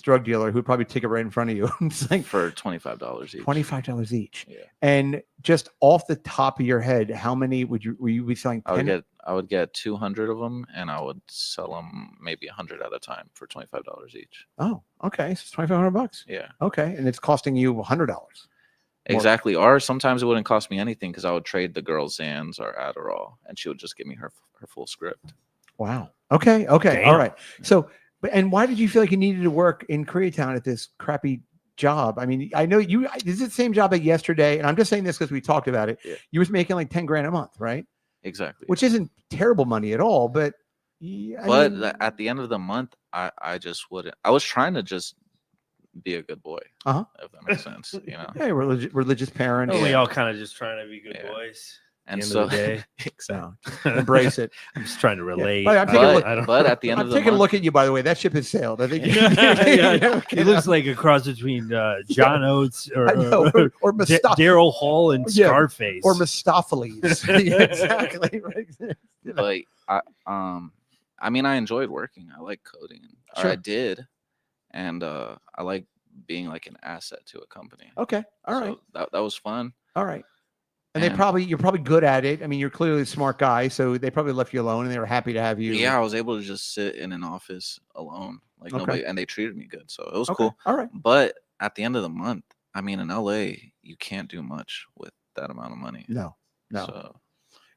drug dealer who'd probably take it right in front of you. It's like For $25 each. $25 each. Yeah. And just off the top of your head, how many were you be selling? 10? I would get 200 of them, and I would sell them maybe 100 at a time for $25 each. Oh, okay. So it's $2,500. Yeah. Okay. And it's costing you $100. Exactly. Or sometimes it wouldn't cost me anything because I would trade the girl Xans or Adderall, and she would just give me her full script. Wow. Okay. Okay. Damn. All right. So, and why did you feel like you needed to work in Koreatown at this crappy job? I mean, I know this is the same job like yesterday, and I'm just saying this because we talked about it. Yeah. You was making like 10 grand a month, right? Exactly. Which isn't terrible money at all, but at the end of the month, I just wouldn't. I was trying to just be a good boy. If that makes sense, you know. Hey, religious parents. We all kind of just trying to be good Yeah. boys. And End so of the day. So, embrace it. I'm just trying to relate. But I'm taking a look- but at the end I'm of the taking a month, look at you, by the way. That ship has sailed. I think He looks like a cross between John Oates or or Daryl Hall and Yeah, Scarface. or Mistopheles. Yeah, exactly. Right. but I mean, I enjoyed working. I like coding. Or Sure. I did, and I like being like an asset to a company. Okay. All right. So that was fun. All right. And And- you're probably good at it. I mean, you're clearly a smart guy, so they probably left you alone, and they were happy to have you. Yeah, I was able to just sit in an office alone, like Okay. nobody, and they treated me good, so it was Okay. cool. All right. But at the end of the month, I mean, in LA, you can't do much with that amount of money. No. So,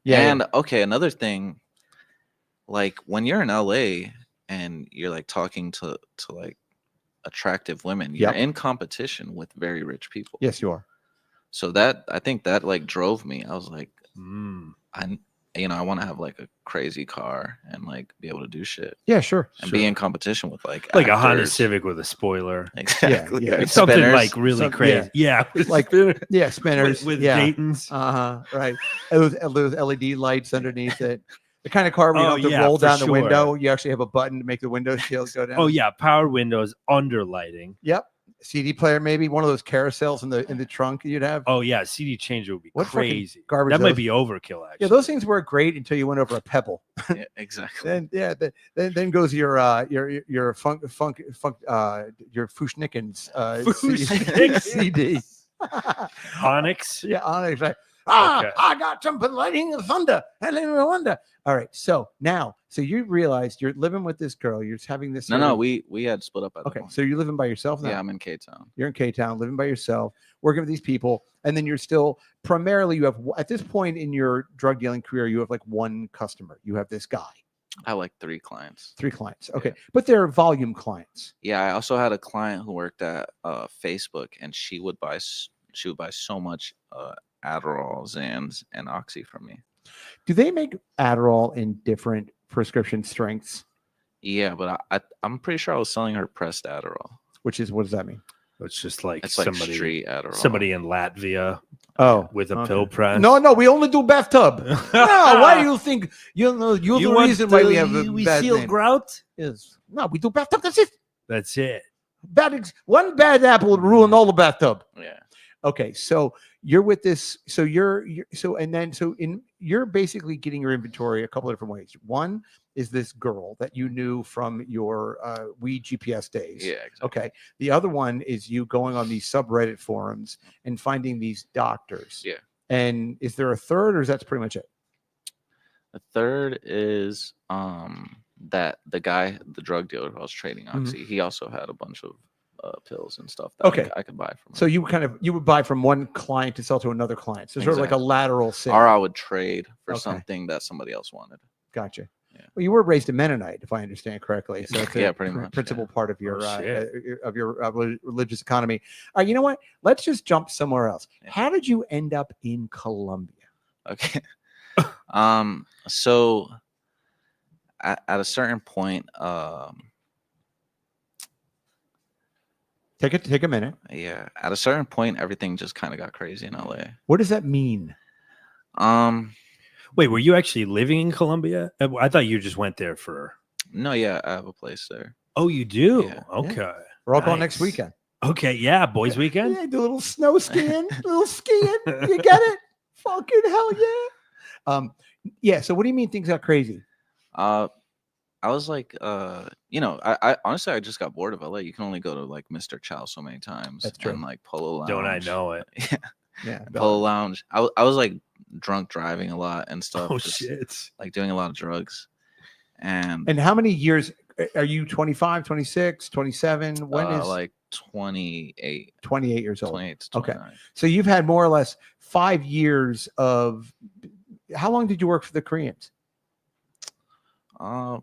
Yeah. and okay, another thing, like when you're in LA and you're like talking to like attractive women, you're Yep. in competition with very rich people. Yes, you are. So I think that like drove me. I was like, I want to have like a crazy car and like be able to do shit Yeah, sure. and be in competition with like like a Honda actors. Civic with a spoiler. Exactly. yeah. Like Something spinners. like really crazy. Yeah. Like yeah, spinners with yeah. Dayton's. Right. And those LED lights underneath it. The kind of car where you don't have to roll for down the sure. window. You actually have a button to make the window shields go down. Oh yeah, power windows, under lighting. Yep. CD player, maybe one of those carousels in the trunk you'd have. Oh yeah, CD changer would be What fucking crazy. garbage That might those- be overkill. Actually, Yeah, those things were great until you went over a pebble. Yeah, exactly. Then goes your funk your Fushnikins Fushnikins. CD. Onyx. Yeah, Onyx. Right. Okay. I got some lightning thunder. I wonder. All right. So you realized you're living with this girl. You're having this. No, we had split up at Okay. the point. So you're living by yourself now. Yeah, I'm in K-Town. You're in K-Town, living by yourself, working with these people, and then you're still primarily you have at this point in your drug dealing career, you have like one customer. You have this guy, I had like 3 clients. 3 clients. Okay, Yeah. but they're volume clients. Yeah, I also had a client who worked at Facebook, and she would buy so much Adderall, Xans, and Oxy from me. Do they make Adderall in different prescription strengths? Yeah, but I'm pretty sure I was selling her pressed Adderall. What does that mean? It's just like It's like somebody, street Adderall. somebody in Latvia Oh, with a okay. pill press. No, we only do bathtub. No, why do you think you're the reason why we have a bad name? grout? Is no, we do bathtub. That's it. That's it. One bad apple would ruin all the bathtub. Yeah. Okay, so you're with this. So you're basically getting your inventory a couple of different ways. One is this girl that you knew from your weed GPS days. Yeah, exactly. Okay. The other one is you going on these subreddit forums and finding these doctors. Yeah. And is there a third, or is that pretty much it? The third is that the drug dealer who I was trading Mm-hmm. Oxy, he also had a bunch of pills and stuff. That Okay. I could buy from. So you would buy from one client to sell to another client. So sort of like a Exactly. lateral sale. or I would trade for Okay. something that somebody else wanted. Gotcha. Yeah. Well, you were raised a Mennonite, if I understand correctly. So it's Yeah, a pretty much, principal yeah. part of your shit. religious economy. All right, you know what? Let's just jump somewhere else. Yeah. How did you end up in Colombia? Okay. So at a certain point, Take a minute. yeah, at a certain point, everything just kind of got crazy in LA. What does that mean? Wait, were you actually living in Colombia? I thought you just went there for. No, yeah, I have a place there. Oh, you do? Yeah. Okay. We're all going next Nice. weekend. Okay, yeah, boys' weekend. Yeah, do a little snow skiing, little skiing. You get it? Fucking hell yeah. Yeah. So what do you mean things got crazy? I was like, I honestly I just got bored of LA. You can only go to like Mr. Chow so many times. That's true. And like Polo Lounge. Don't I know it? Yeah. Polo Lounge. I was like drunk driving a lot and stuff. Oh just, shit. like doing a lot of drugs. And how many years are you? 25, 26, 27? When is like 28, 28 years old? 28 to Okay. 29. So you've had more or less 5 years of. How long did you work for the Koreans? A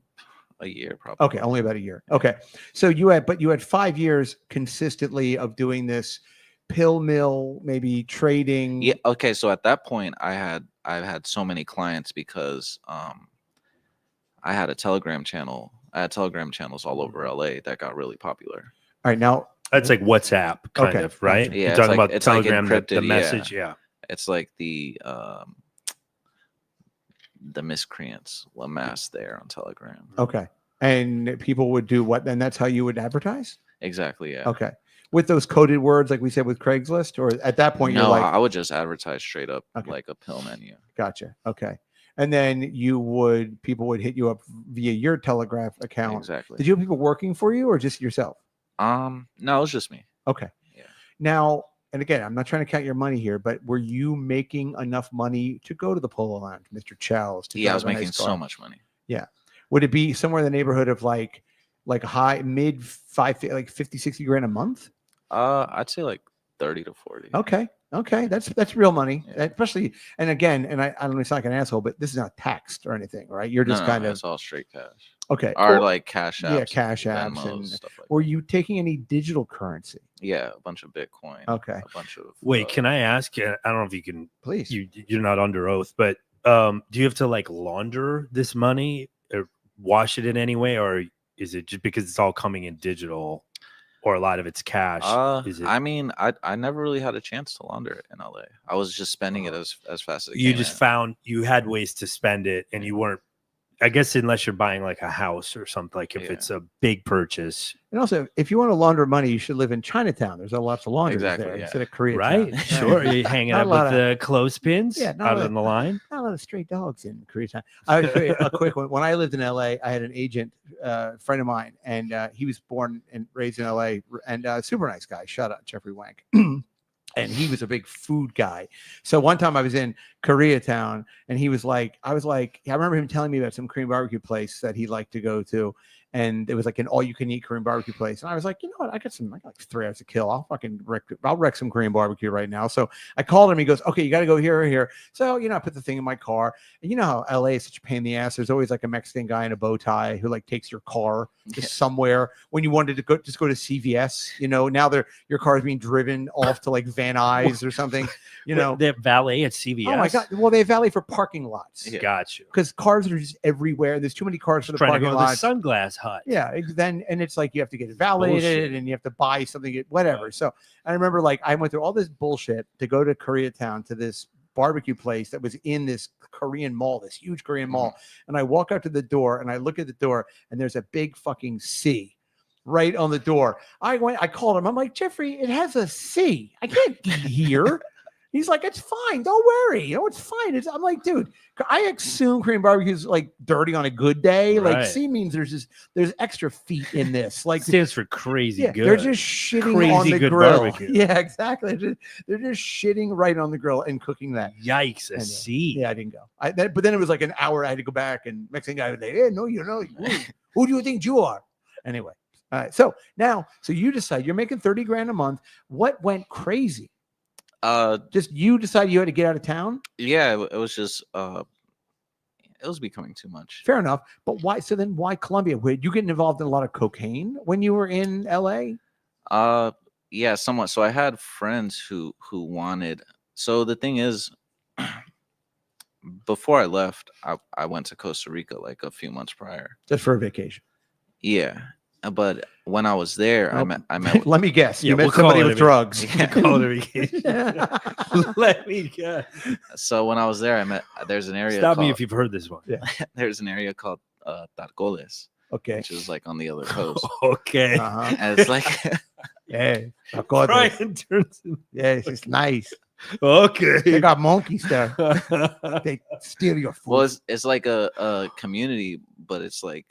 year probably. Okay, only about a year. Okay, so you had 5 years consistently of doing this pill mill, maybe trading. Yeah. Okay. So at that point, I've had so many clients because I had a Telegram channel. I had Telegram channels all over LA that got really popular. All right, now That's like WhatsApp, kind Okay, of, right? gotcha. Yeah, You're it's talking like- about it's like Telegram, the encrypted, yeah. message, yeah. It's like the miscreants amass there on Telegram. okay, and people would do what? Then that's how you would advertise. Exactly. Yeah. Okay, with those coded words, like we said with Craigslist, or at that point No, you're like, I would just advertise straight up Okay. like a pill menu. gotcha. Okay, and then people would hit you up via your Telegraph account. Exactly. Did you have people working for you or just yourself? No, it was just me. Okay. Yeah. Now, and again, I'm not trying to count your money here, but were you making enough money to go to the Polo Lounge, Mr. Chow's? To Yeah, I drive was a nice making car? so much money. Would it be somewhere in the neighborhood of like high, mid like 50, 60 grand a month? I'd say like 30 to 40. Okay. That's real money, Yeah. especially. And again, and I don't know, it's like an asshole, but this is not taxed or anything, right? You're just kind of it's all straight cash. okay. Or Or- like cash apps. yeah, cash apps Venmos, and- stuff like were you taking any digital currency? that. Yeah, a bunch of Bitcoin. Okay, A bunch of Wait, can I ask? I don't know if you can. please. You're not under oath, but do you have to like launder this money or wash it in any way, or is it just because it's all coming in digital, or a lot of it's cash? Is it? I mean, I never really had a chance to launder it in LA. I was just spending it as fast as it You came just in. found you had ways to spend it, and you weren't. I guess unless you're buying like a house or something, like if Yeah. it's a big purchase, And also, if you want to launder money, you should live in Chinatown. There's lots of laundry Exactly, there yeah. instead of Korea. right? Sure, you're hanging Not out a with lot of- the clothespins Yeah, not out a- on the line. Not a lot of stray dogs in Koreatown. A quick one. When I lived in LA, I had an agent, friend of mine, and he was born and raised in LA, and super nice guy. Shout out Jeffrey Wank. And he was a big food guy. So one time I was in Koreatown, and I remember him telling me about some Korean barbecue place that he liked to go to. And it was like an all-you-can-eat Korean barbecue place. And I was like, you know what? I got like 3 hours to kill. I'll wreck some Korean barbecue right now. So I called him. He goes, okay, you got to go here or here. So, I put the thing in my car. And you know how LA is such a pain in the ass. There's always like a Mexican guy in a bow tie who like takes your car to somewhere when you wanted to go to CVS. Now your car is being driven off to like Van Nuys or something. They have valet at CVS. Oh my God. Well, they valet for parking lots. Yeah. Got you. Because cars are just everywhere. There's too many cars for the Trying to parking go to the lots. sunglass hut. Yeah, and it's like you have to get it validated Bullshit. and you have to buy something, whatever. So I remember like I went through all this bullshit to go to Koreatown to this barbecue place that was in this Korean mall, this huge Korean mall. And I walk out to the door and I look at the door and there's a big fucking C right on the door. I called him. I'm like, Jeffrey, it has a C. I can't eat here. He's like, it's fine. Don't worry. It's fine. I'm like, dude, I assume Korean barbecue is like dirty on a good day. Like Right. C means there's extra feet in this. Like Stands for crazy yeah, good. they're just shitting Crazy on the good grill. barbecue. Yeah, exactly. They're just shitting right on the grill and cooking that. Yikes, a And, C. Yeah, I didn't go. But then it was like an hour. I had to go back, and Mexican guy was like, "Hey, no, who do you think you are?" Anyway, All right. So now, so you decide you're making 30 grand a month. What went crazy? Just you decided you had to get out of town? Yeah, it was just it was becoming too much. Fair enough. But why? So then why Colombia? Were you getting involved in a lot of cocaine when you were in LA? Yeah, somewhat. So I had friends who wanted. So the thing is, before I left, I went to Costa Rica like a few months prior. Just for a vacation. Yeah, but when I was there, Nope. I met. Let me guess. Yeah, You met we'll call somebody it with a drugs. We call it a vacation. Let me guess. So when I was there, I met. There's an area. Stop me called- if you've heard this one. Yeah. There's an area called Tarcoles, Okay. which is like on the other coast, Okay. Uh-huh. and it's like Hey, Brian turns in- yes, it's nice. They Okay. got monkeys there. They steal your food. well, it's like a community, but it's like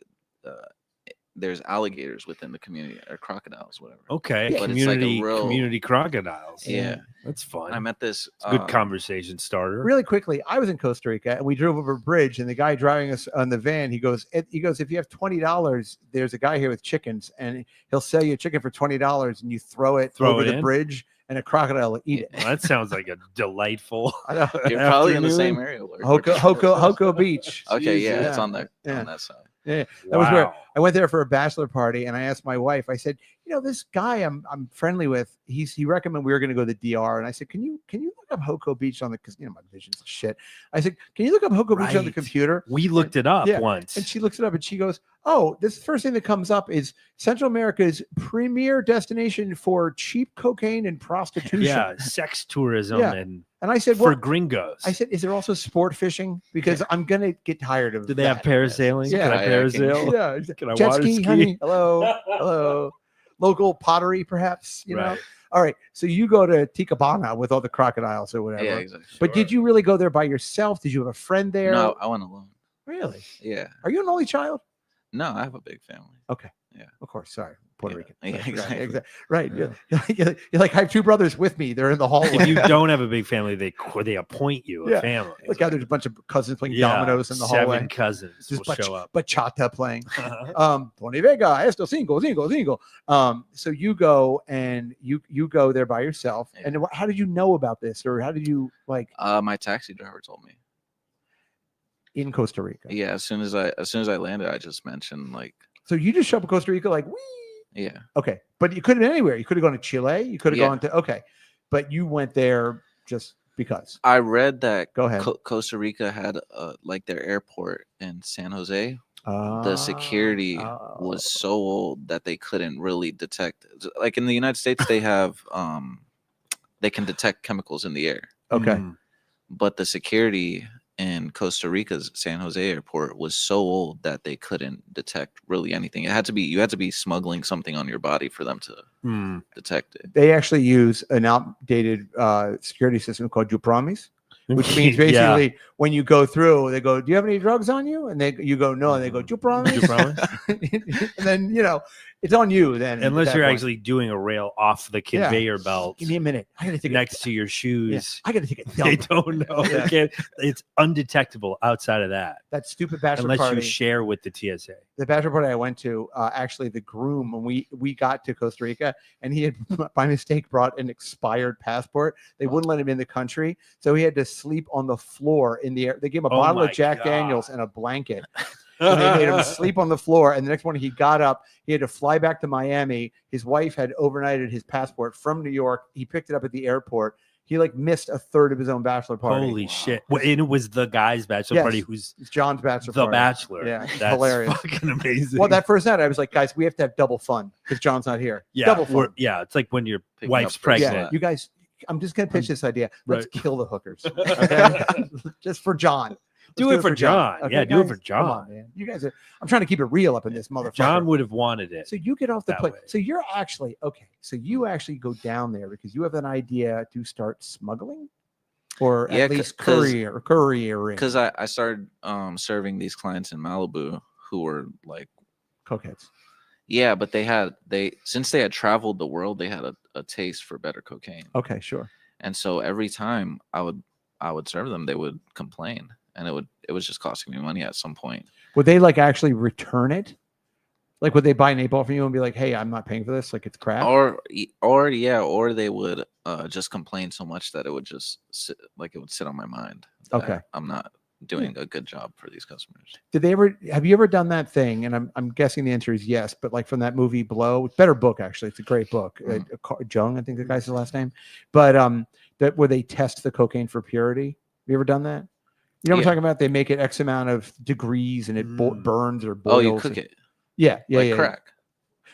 there's alligators within the community or crocodiles, whatever. Okay. But it's like a Community real- community crocodiles. Yeah, That's fun. I met this It's a good conversation starter. Really quickly, I was in Costa Rica and we drove over a bridge, and the guy driving us on the van, he goes, if you have $20, there's a guy here with chickens, and he'll sell you a chicken for $20, and you throw it over the in? bridge, and a crocodile will eat it. Well, that sounds like a delightful. I know. You're probably in the afternoon. same area. where- Hoko Beach. Okay, yeah, it's Yeah. on there Yeah. on that side. Yeah, that was where Wow. I went there for a bachelor party, and I asked my wife. I said, this guy I'm friendly with. He recommended we were going to go to the DR, and I said, can you look up Hoko Beach on the, because my vision's shit. I said, can you look up Hoko Beach on the Right. computer? We looked it up Yeah, once. And she looks it up, and she goes, oh, this first thing that comes up is Central America's premier destination for cheap cocaine and prostitution. Yeah, sex tourism Yeah. and And I said, for well, gringos. I said, is there also sport fishing? Because I'm gonna get tired of. Do they have that. parasailing? Yeah. Can I parasail? Yeah. Can I Jet water ski, ski? honey. Hello, hello. Local pottery, perhaps. You know. Right. All right. So you go to Ticabana with all the crocodiles or whatever. Yeah, exactly. But did you really go there by yourself? Did you have a friend there? No, I went alone. Really? Yeah. Are you an only child? No, I have a big family. Of course. Sorry, Puerto Yeah. Rican. Yeah, Right, exactly. Right. Yeah. You're like, I have two brothers with me. They're in the hallway. If you don't have a big family, they appoint you a Yeah. family. Look how there's a bunch of cousins playing Yeah, dominoes in the 7 hallway. cousins Just will show up. bachata playing. Tony Vega, esto cinco. So you go and you go there by yourself. Yeah. And how did you know about this, or how did you My taxi driver told me. in Costa Rica? Yeah, as soon as I landed, I just mentioned like, So you just show up in Costa Rica like, wee. yeah, Okay, but you could have been anywhere. You could have gone to Chile. You could have Yeah. gone to but you went there just because. I read that Go ahead. Costa Rica had like their airport in San Jose. The Ah, security was so old that they couldn't really detect. Like in the United States, they have they can detect chemicals in the air, okay. Mm. but the security in Costa Rica's San Jose airport was so old that they couldn't detect really anything. You had to be smuggling something on your body for them to Mm. detect it. They actually use an outdated security system called You Promise, which means Yeah. basically when you go through, they go, "Do you have any drugs on you?" And you go, "No." And they go, "Do you promise?" You promise? And then it's on you. Then Unless at that you're point. actually doing a rail off the conveyor belt Give me a minute. I gotta take next to your Yeah, shoes. I gotta take a They dump. don't know. Yeah. They can't, it's undetectable outside of that, That stupid bachelor unless party. you share with the TSA. The bachelor party I went to, actually the groom, when we got to Costa Rica, and he had by mistake brought an expired passport. They wouldn't let him in the country, so he had to sleep on the floor in the air. They gave him a Oh bottle of my Jack God. Daniels and a blanket. And they made him sleep on the floor. And the next morning he got up. He had to fly back to Miami. His wife had overnighted his passport from New York. He picked it up at the airport. He missed a third of his own bachelor party. Holy shit! Well, and it was the guy's bachelor Yes. party who's It's John's bachelor the party. bachelor. Yeah, it's That's hilarious. fucking amazing. Well, that first night I was like, guys, we have to have double fun because John's not here. yeah, double fun. yeah, it's like when your Picking wife's up personal- pregnant. You guys, I'm just gonna pitch this idea. Let's Right. kill the hookers, okay? Just for John. Do Let's it for John. Yeah, do it for Come on, John. man. You guys are. I'm trying to keep it real up in this motherfucker. John would have wanted it. So you get off the that plane. way. So you're actually okay. So you actually go down there because you have an idea to start smuggling, or Yeah, at least 'cause- couriering. Because I started serving these clients in Malibu who were like, cokeheads. yeah, but since they had traveled the world, they had a taste for better cocaine. Okay, sure. And so every time I would serve them, they would complain, and it was just costing me money at some point. Would they like actually return it? Like, would they buy an 8-ball from you and be like, "Hey, I'm not paying for this. Like, it's crap." Or they would just complain so much that it would just sit, like it would sit on my mind. that Okay. I'm not doing a good job for these customers. Have you ever done that thing? And I'm guessing the answer is yes, but like from that movie Blow, better book actually. It's a great book. Jung, I think the guy's the last name. But that where they test the cocaine for purity. Have you ever done that? You know what I'm talking about? They make it X amount of degrees and it burns or boils. Oh, you cook it. Yeah, Like crack.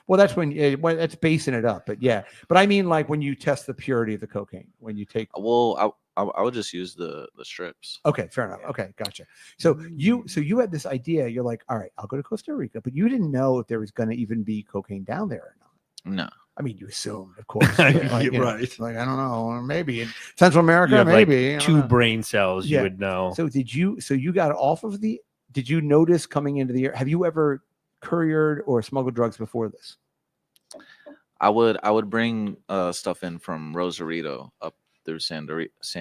Well, that's when that's basing it up, but yeah. But I mean, like when you test the purity of the cocaine, when you take. Well, I would just use the strips. Okay, fair enough. Okay, gotcha. So you had this idea. You're like, all right, I'll go to Costa Rica, but you didn't know if there was going to even be cocaine down there or not. No. I mean, you assumed, of course. Right. Like I don't know, maybe in Central America, maybe like 2 brain cells. You would know. So you got off of the? Did you notice coming into the year? Have you ever couriered or smuggled drugs before this? I would bring stuff in from Rosarito up through San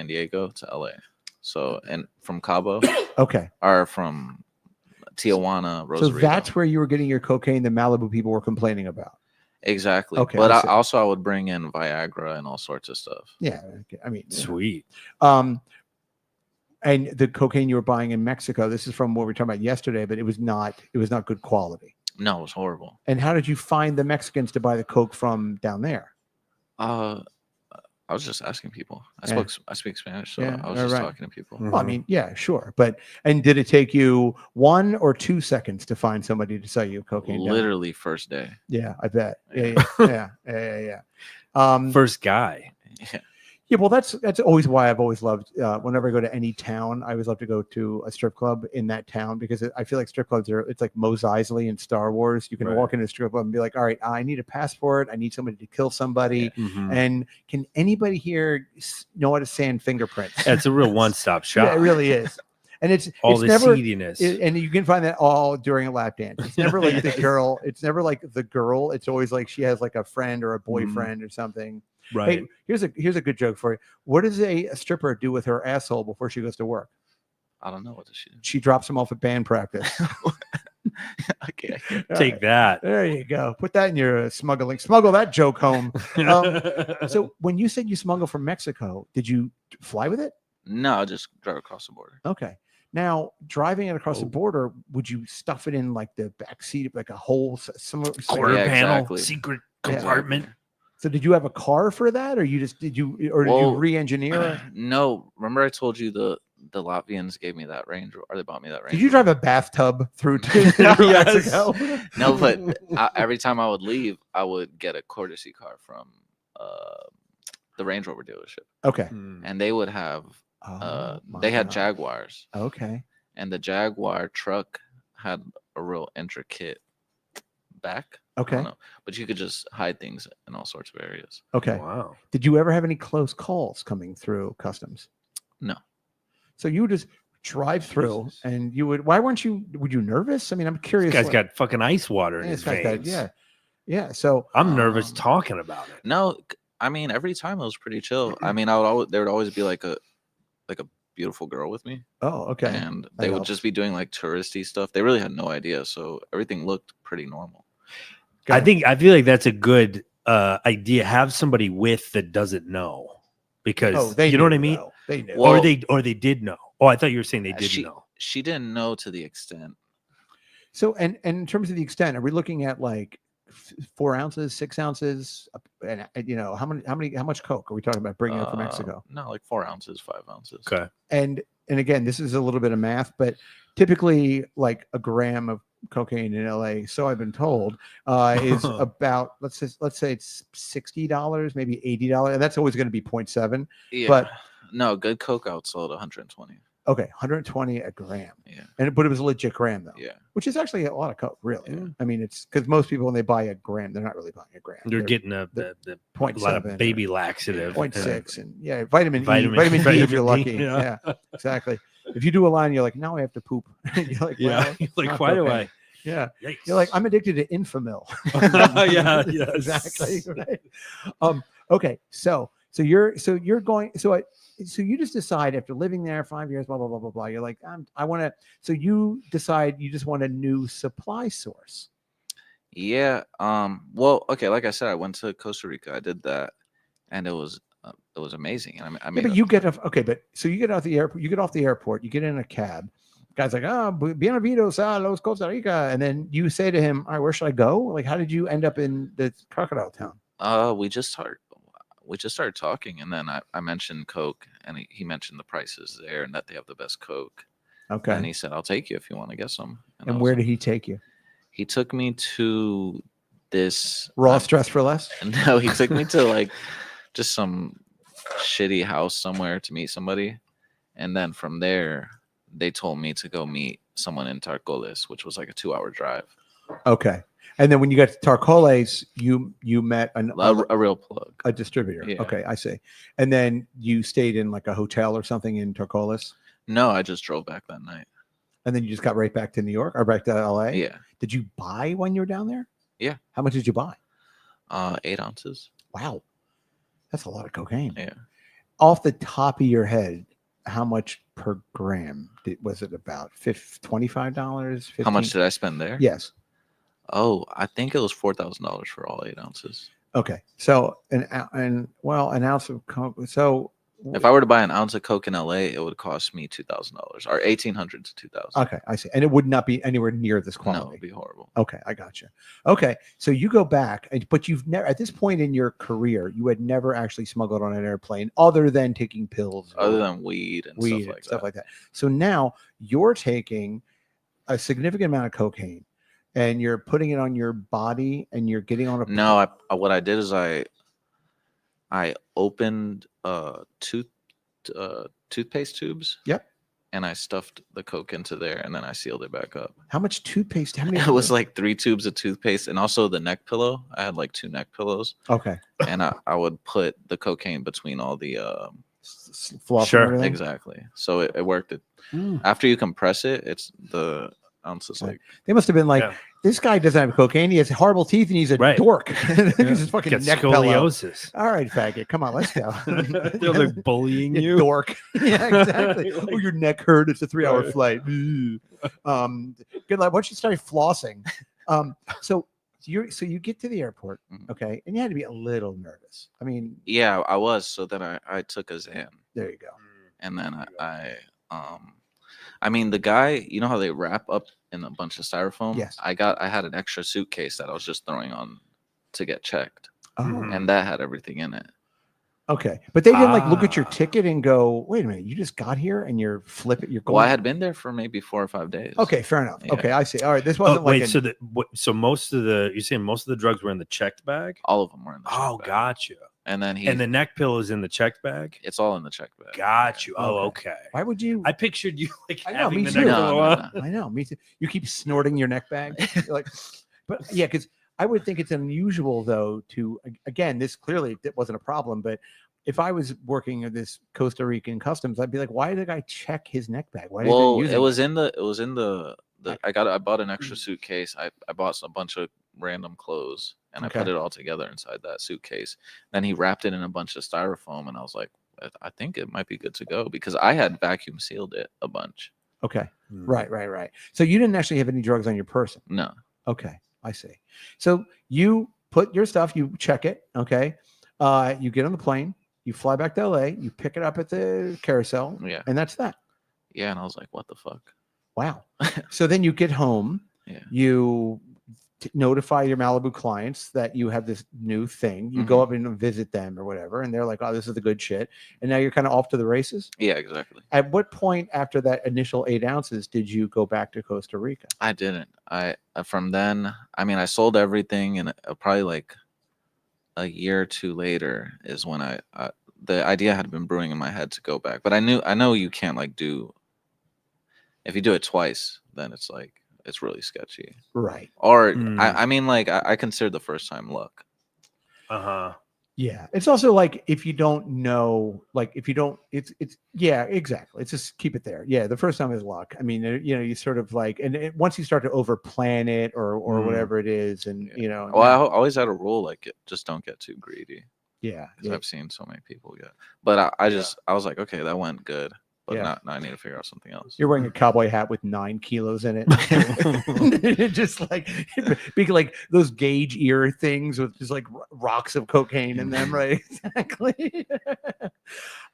Diego to LA. So, and from Cabo. Okay. Or from Tijuana, Rosarito. So that's where you were getting your cocaine the Malibu people were complaining about. Exactly. Okay. But I would bring in Viagra and all sorts of stuff. Yeah. I mean, sweet. And the cocaine you were buying in Mexico, this is from what we were talking about yesterday, but it was not good quality. No, it was horrible. And how did you find the Mexicans to buy the coke from down there? I was just asking people. I speak Spanish, so I was just talking to people. Well, I mean, yeah, sure. And did it take you 1 or 2 seconds to find somebody to sell you cocaine? Literally first day. Yeah, I bet. Yeah. First guy. Yeah. Yeah, well, that's always why I've always loved. Whenever I go to any town, I always love to go to a strip club in that town because I feel like strip clubs it's like Mos Eisley in Star Wars. You can walk into a strip club and be like, "All right, I need a passport. I need somebody to kill somebody." Mm-hmm. And can anybody here know how to sand fingerprints? It's a real one-stop shop. Yeah, it really is. And it's the never, seediness. And you can find that all during a lap dance. It's never like the girl. It's never like the girl. It's always like she has like a friend or a boyfriend or something. Right. Hey, here's a good joke for you. What does a stripper do with her asshole before she goes to work? I don't know. What does she do? She drops him off at band practice. Okay. Take that. There you go. Put that in your smuggling. Smuggle that joke home. So when you said you smuggle from Mexico, did you fly with it? No, I just drive across the border. Okay. Now, driving it across the border, would you stuff it in like the back seat, like a whole quarter panel, exactly. secret compartment? So did you have a car for that, or did you re-engineer it? No, remember I told you the Latvians gave me that Range, or they bought me that Range. Did you drive a bathtub through Mexico? No, but every time I would leave, I would get a courtesy car from the Range Rover dealership. Okay, and they would have they had Jaguars. Okay, and the Jaguar truck had a real intricate back. Okay. I don't know, but you could just hide things in all sorts of areas. Okay. Wow. Did you ever have any close calls coming through customs? No. So you would just drive through and would you nervous? I mean, I'm curious. This guy's got fucking ice water in his veins. Yeah. So I'm nervous talking about it. No, I mean, every time it was pretty chill. I mean, there would always be like a beautiful girl with me. Oh, okay. And they would just be doing like touristy stuff. They really had no idea. So everything looked pretty normal. I feel like that's a good idea. Have somebody with that doesn't know, because you know what I mean. They knew, or they did know. Oh, I thought you were saying they didn't know. She didn't know to the extent. So, and in terms of the extent, are we looking at like 4 ounces, 6 ounces, and how much coke are we talking about bringing up from Mexico? No, like 4 ounces, 5 ounces. Okay. And again, this is a little bit of math, but typically like a gram of cocaine in LA, so I've been told, is about let's say it's $60, maybe $80, and that's always going to be 0.7. Yeah, but no, good coke outsold 120. Okay, 120 a gram. Yeah, but it was a legit gram though. Yeah, which is actually a lot of coke, really. Yeah. I mean, it's because most people when they buy a gram, they're not really buying a gram. They're getting the 0.7, lot of baby laxative, 0.6, and vitamin D if you're lucky. Yeah, exactly. If you do a line, you're like, now I have to poop. You're like, you're like, why do I? Yeah, Yikes. You're like, I'm addicted to Infamil. Yeah, exactly. Right. Okay, so you just decide after living there 5 years, blah blah blah blah blah. You're like, I want to. So you decide you just want a new supply source. Yeah. Well, okay. Like I said, I went to Costa Rica. I did that, and it was amazing. And I Yeah, made. but you get off. Okay, but so you get off the airport. You get off the airport. You get in a cab. Guy's like, "Ah, bienvenidos a Los Costa Rica," and then you say to him, "All right, where should I go?" Like, how did you end up in the crocodile town? We just started talking, and then I mentioned Coke, and he mentioned the prices there, and that they have the best Coke. Okay. And he said, "I'll take you if you want to get some." And I was where like- did he take you? He took me to this Ross Dress for Less? No, he took me to like just some shitty house somewhere to meet somebody, and then from there they told me to go meet someone in Tarcoles, which was like a 2-hour drive. Okay. And then when you got to Tarcoles, you met A real plug, a distributor. Yeah. Okay, I see. And then you stayed in like a hotel or something in Tarcoles, No, I just drove back that night. and then you just got right back to New York or back to LA. Yeah, Did you buy when you were down there? Yeah. How much did you buy? 8 ounces. Wow, that's a lot of cocaine. Yeah. Off the top of your head, how much per gram was it? About $25? How much did I spend there? Yes. Oh, I think it was $4,000 for all 8 ounces. Okay. So an ounce of coke. So If I were to buy an ounce of Coke in LA, it would cost me $2,000 or $1,800 to $2,000. okay, I see. And it would not be anywhere near this No, quality. it'd be horrible. Okay, I got you. Okay, so you go back, but you've never, at this point in your career, you had never actually smuggled on an airplane other than taking pills, Other than weed and stuff like that. So now you're taking a significant amount of cocaine, and you're putting it on your body, and you're getting on a No, what I did is I opened toothpaste tubes. Yep. And I stuffed the Coke into there, and then I sealed it back up. How much toothpaste? How many? It was like 3 tubes of toothpaste, and also the neck pillow. I had like 2 neck pillows. Okay. And I would put the cocaine between all the Fluff Sure. and everything? exactly. So it worked. Mm. After you compress it, it's the ounces Right. like They must have been like, Yeah. this guy doesn't have cocaine. He has horrible teeth, and he's a Right. dork. He's his fucking Get neck pillow. scoliosis. All right, faggot. Come on, let's go. They're like bullying You you. dork. Yeah, exactly. Like- Oh, your neck hurt. It's a 3-hour Right. flight. Good luck. Why don't you start flossing? So you get to the airport, Mhm. okay, and you had to be a little nervous. I mean, yeah, I was. So then I took a Xan, there you go. and then I mean, the guy, you know how they wrap up in a bunch of styrofoam? Yes. I had an extra suitcase that I was just throwing on to get checked, Oh, Mhm. and that had everything in it. okay. But they didn't like look at your Ah. ticket and go, "Wait a minute, you just got here and you're flipping. You're going." Well, I had been there for maybe 4 or 5 days. Okay, fair enough. Yeah. Okay, I see. All right, this Oh, wasn't like wait, so most of the you're saying most of the drugs were in the checked bag? All of them were in the checked Oh, bag. gotcha. And then And the neck pillow is in the checked bag? it's all in the checked bag. Got you. Oh, Okay. okay. Why would you? I pictured you like I know, having me the too. neck No, pillow no, on. no. I know, me too. You keep snorting your neck bag. You're like, but yeah, because I would think it's unusual though to again, this clearly wasn't a problem, but if I was working at this Costa Rican customs, I'd be like, why did the guy check his neck bag? Why Well, did it was in the I bought an extra suitcase. I bought a bunch of random clothes, and I put Okay. it all together inside that suitcase. Then he wrapped it in a bunch of styrofoam, and I was like, I think it might be good to go, because I had vacuum sealed it a bunch. Okay, Hmm. right. So you didn't actually have any drugs on your person. No. Okay, I see. So you put your stuff, you check it. Okay, you get on the plane, you fly back to LA, you pick it up at the carousel, Yeah. and that's that. Yeah, and I was like, what the fuck? Wow. So then you get home, Yeah. you notify your Malibu clients that you have this new thing. You go Mhm. up and visit them or whatever, and they're like, "Oh, this is the good shit." And now you're kind of off to the races. Yeah, exactly. At what point after that initial 8 ounces did you go back to Costa Rica? I didn't. From then, I mean, I sold everything, and probably like a year or 2 later is when the idea had been brewing in my head to go back. But I know you can't like do, if you do it twice, then it's like it's really sketchy. Right. Or Mm. I mean, like I consider the first time luck. Uh-huh. Yeah. It's also like if you don't know, like if you don't, it's yeah, exactly. It's just keep it there. Yeah. The first time is luck. I mean, you sort of like, and once you start to over plan it or whatever it is, and Yeah. Well, I always had a rule like just don't get too greedy, yeah. because I've seen so many people get. But I was like, okay, that went good. But Yeah. now I need to figure out something else. You're wearing a cowboy hat with 9 kilos in it. Just like big, like those gauge ear things with just like rocks of cocaine in them, right? Exactly.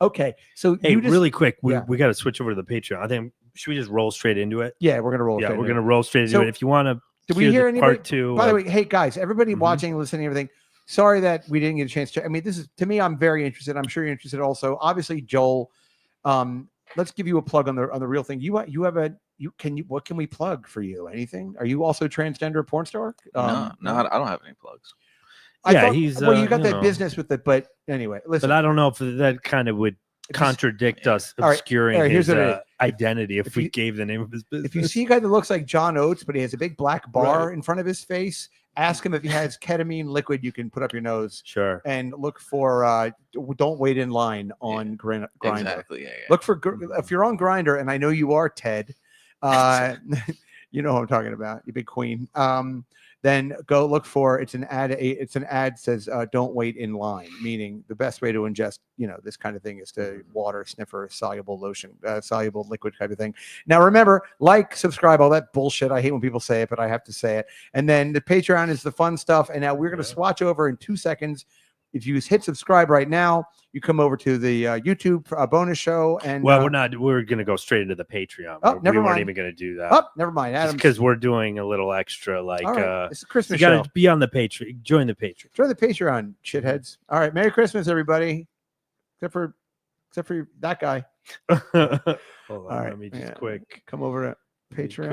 Okay. So Hey, you just, really quick, we yeah. got to switch over to the Patreon. I think, should we just roll straight into it? Yeah, we're gonna roll. Yeah, straight we're into going to it. roll straight into So, it. If you want to Did we hear anybody? part 2. By the way, hey guys, everybody Mhm. watching, listening, everything. Sorry that we didn't get a chance to. I mean, this is, to me, I'm very interested. I'm sure you're interested also. Obviously, Joel. Let's give you a plug on the real thing. What can we plug for you? Anything? Are you also a transgender porn star? No, I don't have any plugs. I Yeah, thought, he's, well, you got you that know. business with it, but anyway, listen. But I don't know if that kind of would contradict us All right, obscuring all right, here's his what it is. identity if we you- gave the name of his business. If you see a guy that looks like John Oates, but he has a big black bar in front of his face, ask him if he has ketamine liquid you can put up your nose. Sure. And look for don't wait in line on Grindr. Exactly. Yeah. Look for if you're on Grindr, and I know you are, Ted. You know who I'm talking about, you big queen. Then go look for it's an ad says don't wait in line, meaning the best way to ingest this kind of thing is to water, sniffer, soluble lotion, soluble liquid type of thing. Now remember, like, subscribe, all that bullshit. I hate when people say it, but I have to say it. And then the Patreon is the fun stuff. And now we're going to swatch over in 2 seconds. If you hit subscribe right now, you come over to the YouTube bonus show. And well, we're going to go straight into the Patreon. Oh, never we mind. weren't even going to do that. Oh, never mind, Adam. Because we're doing a little extra, like it's a Christmas you show. got to be on the Patreon. Join the Patreon. Join the Patreon, shitheads. All right, Merry Christmas, everybody. Except for that guy. Hold on, All right, let me just quick come over to Patreon.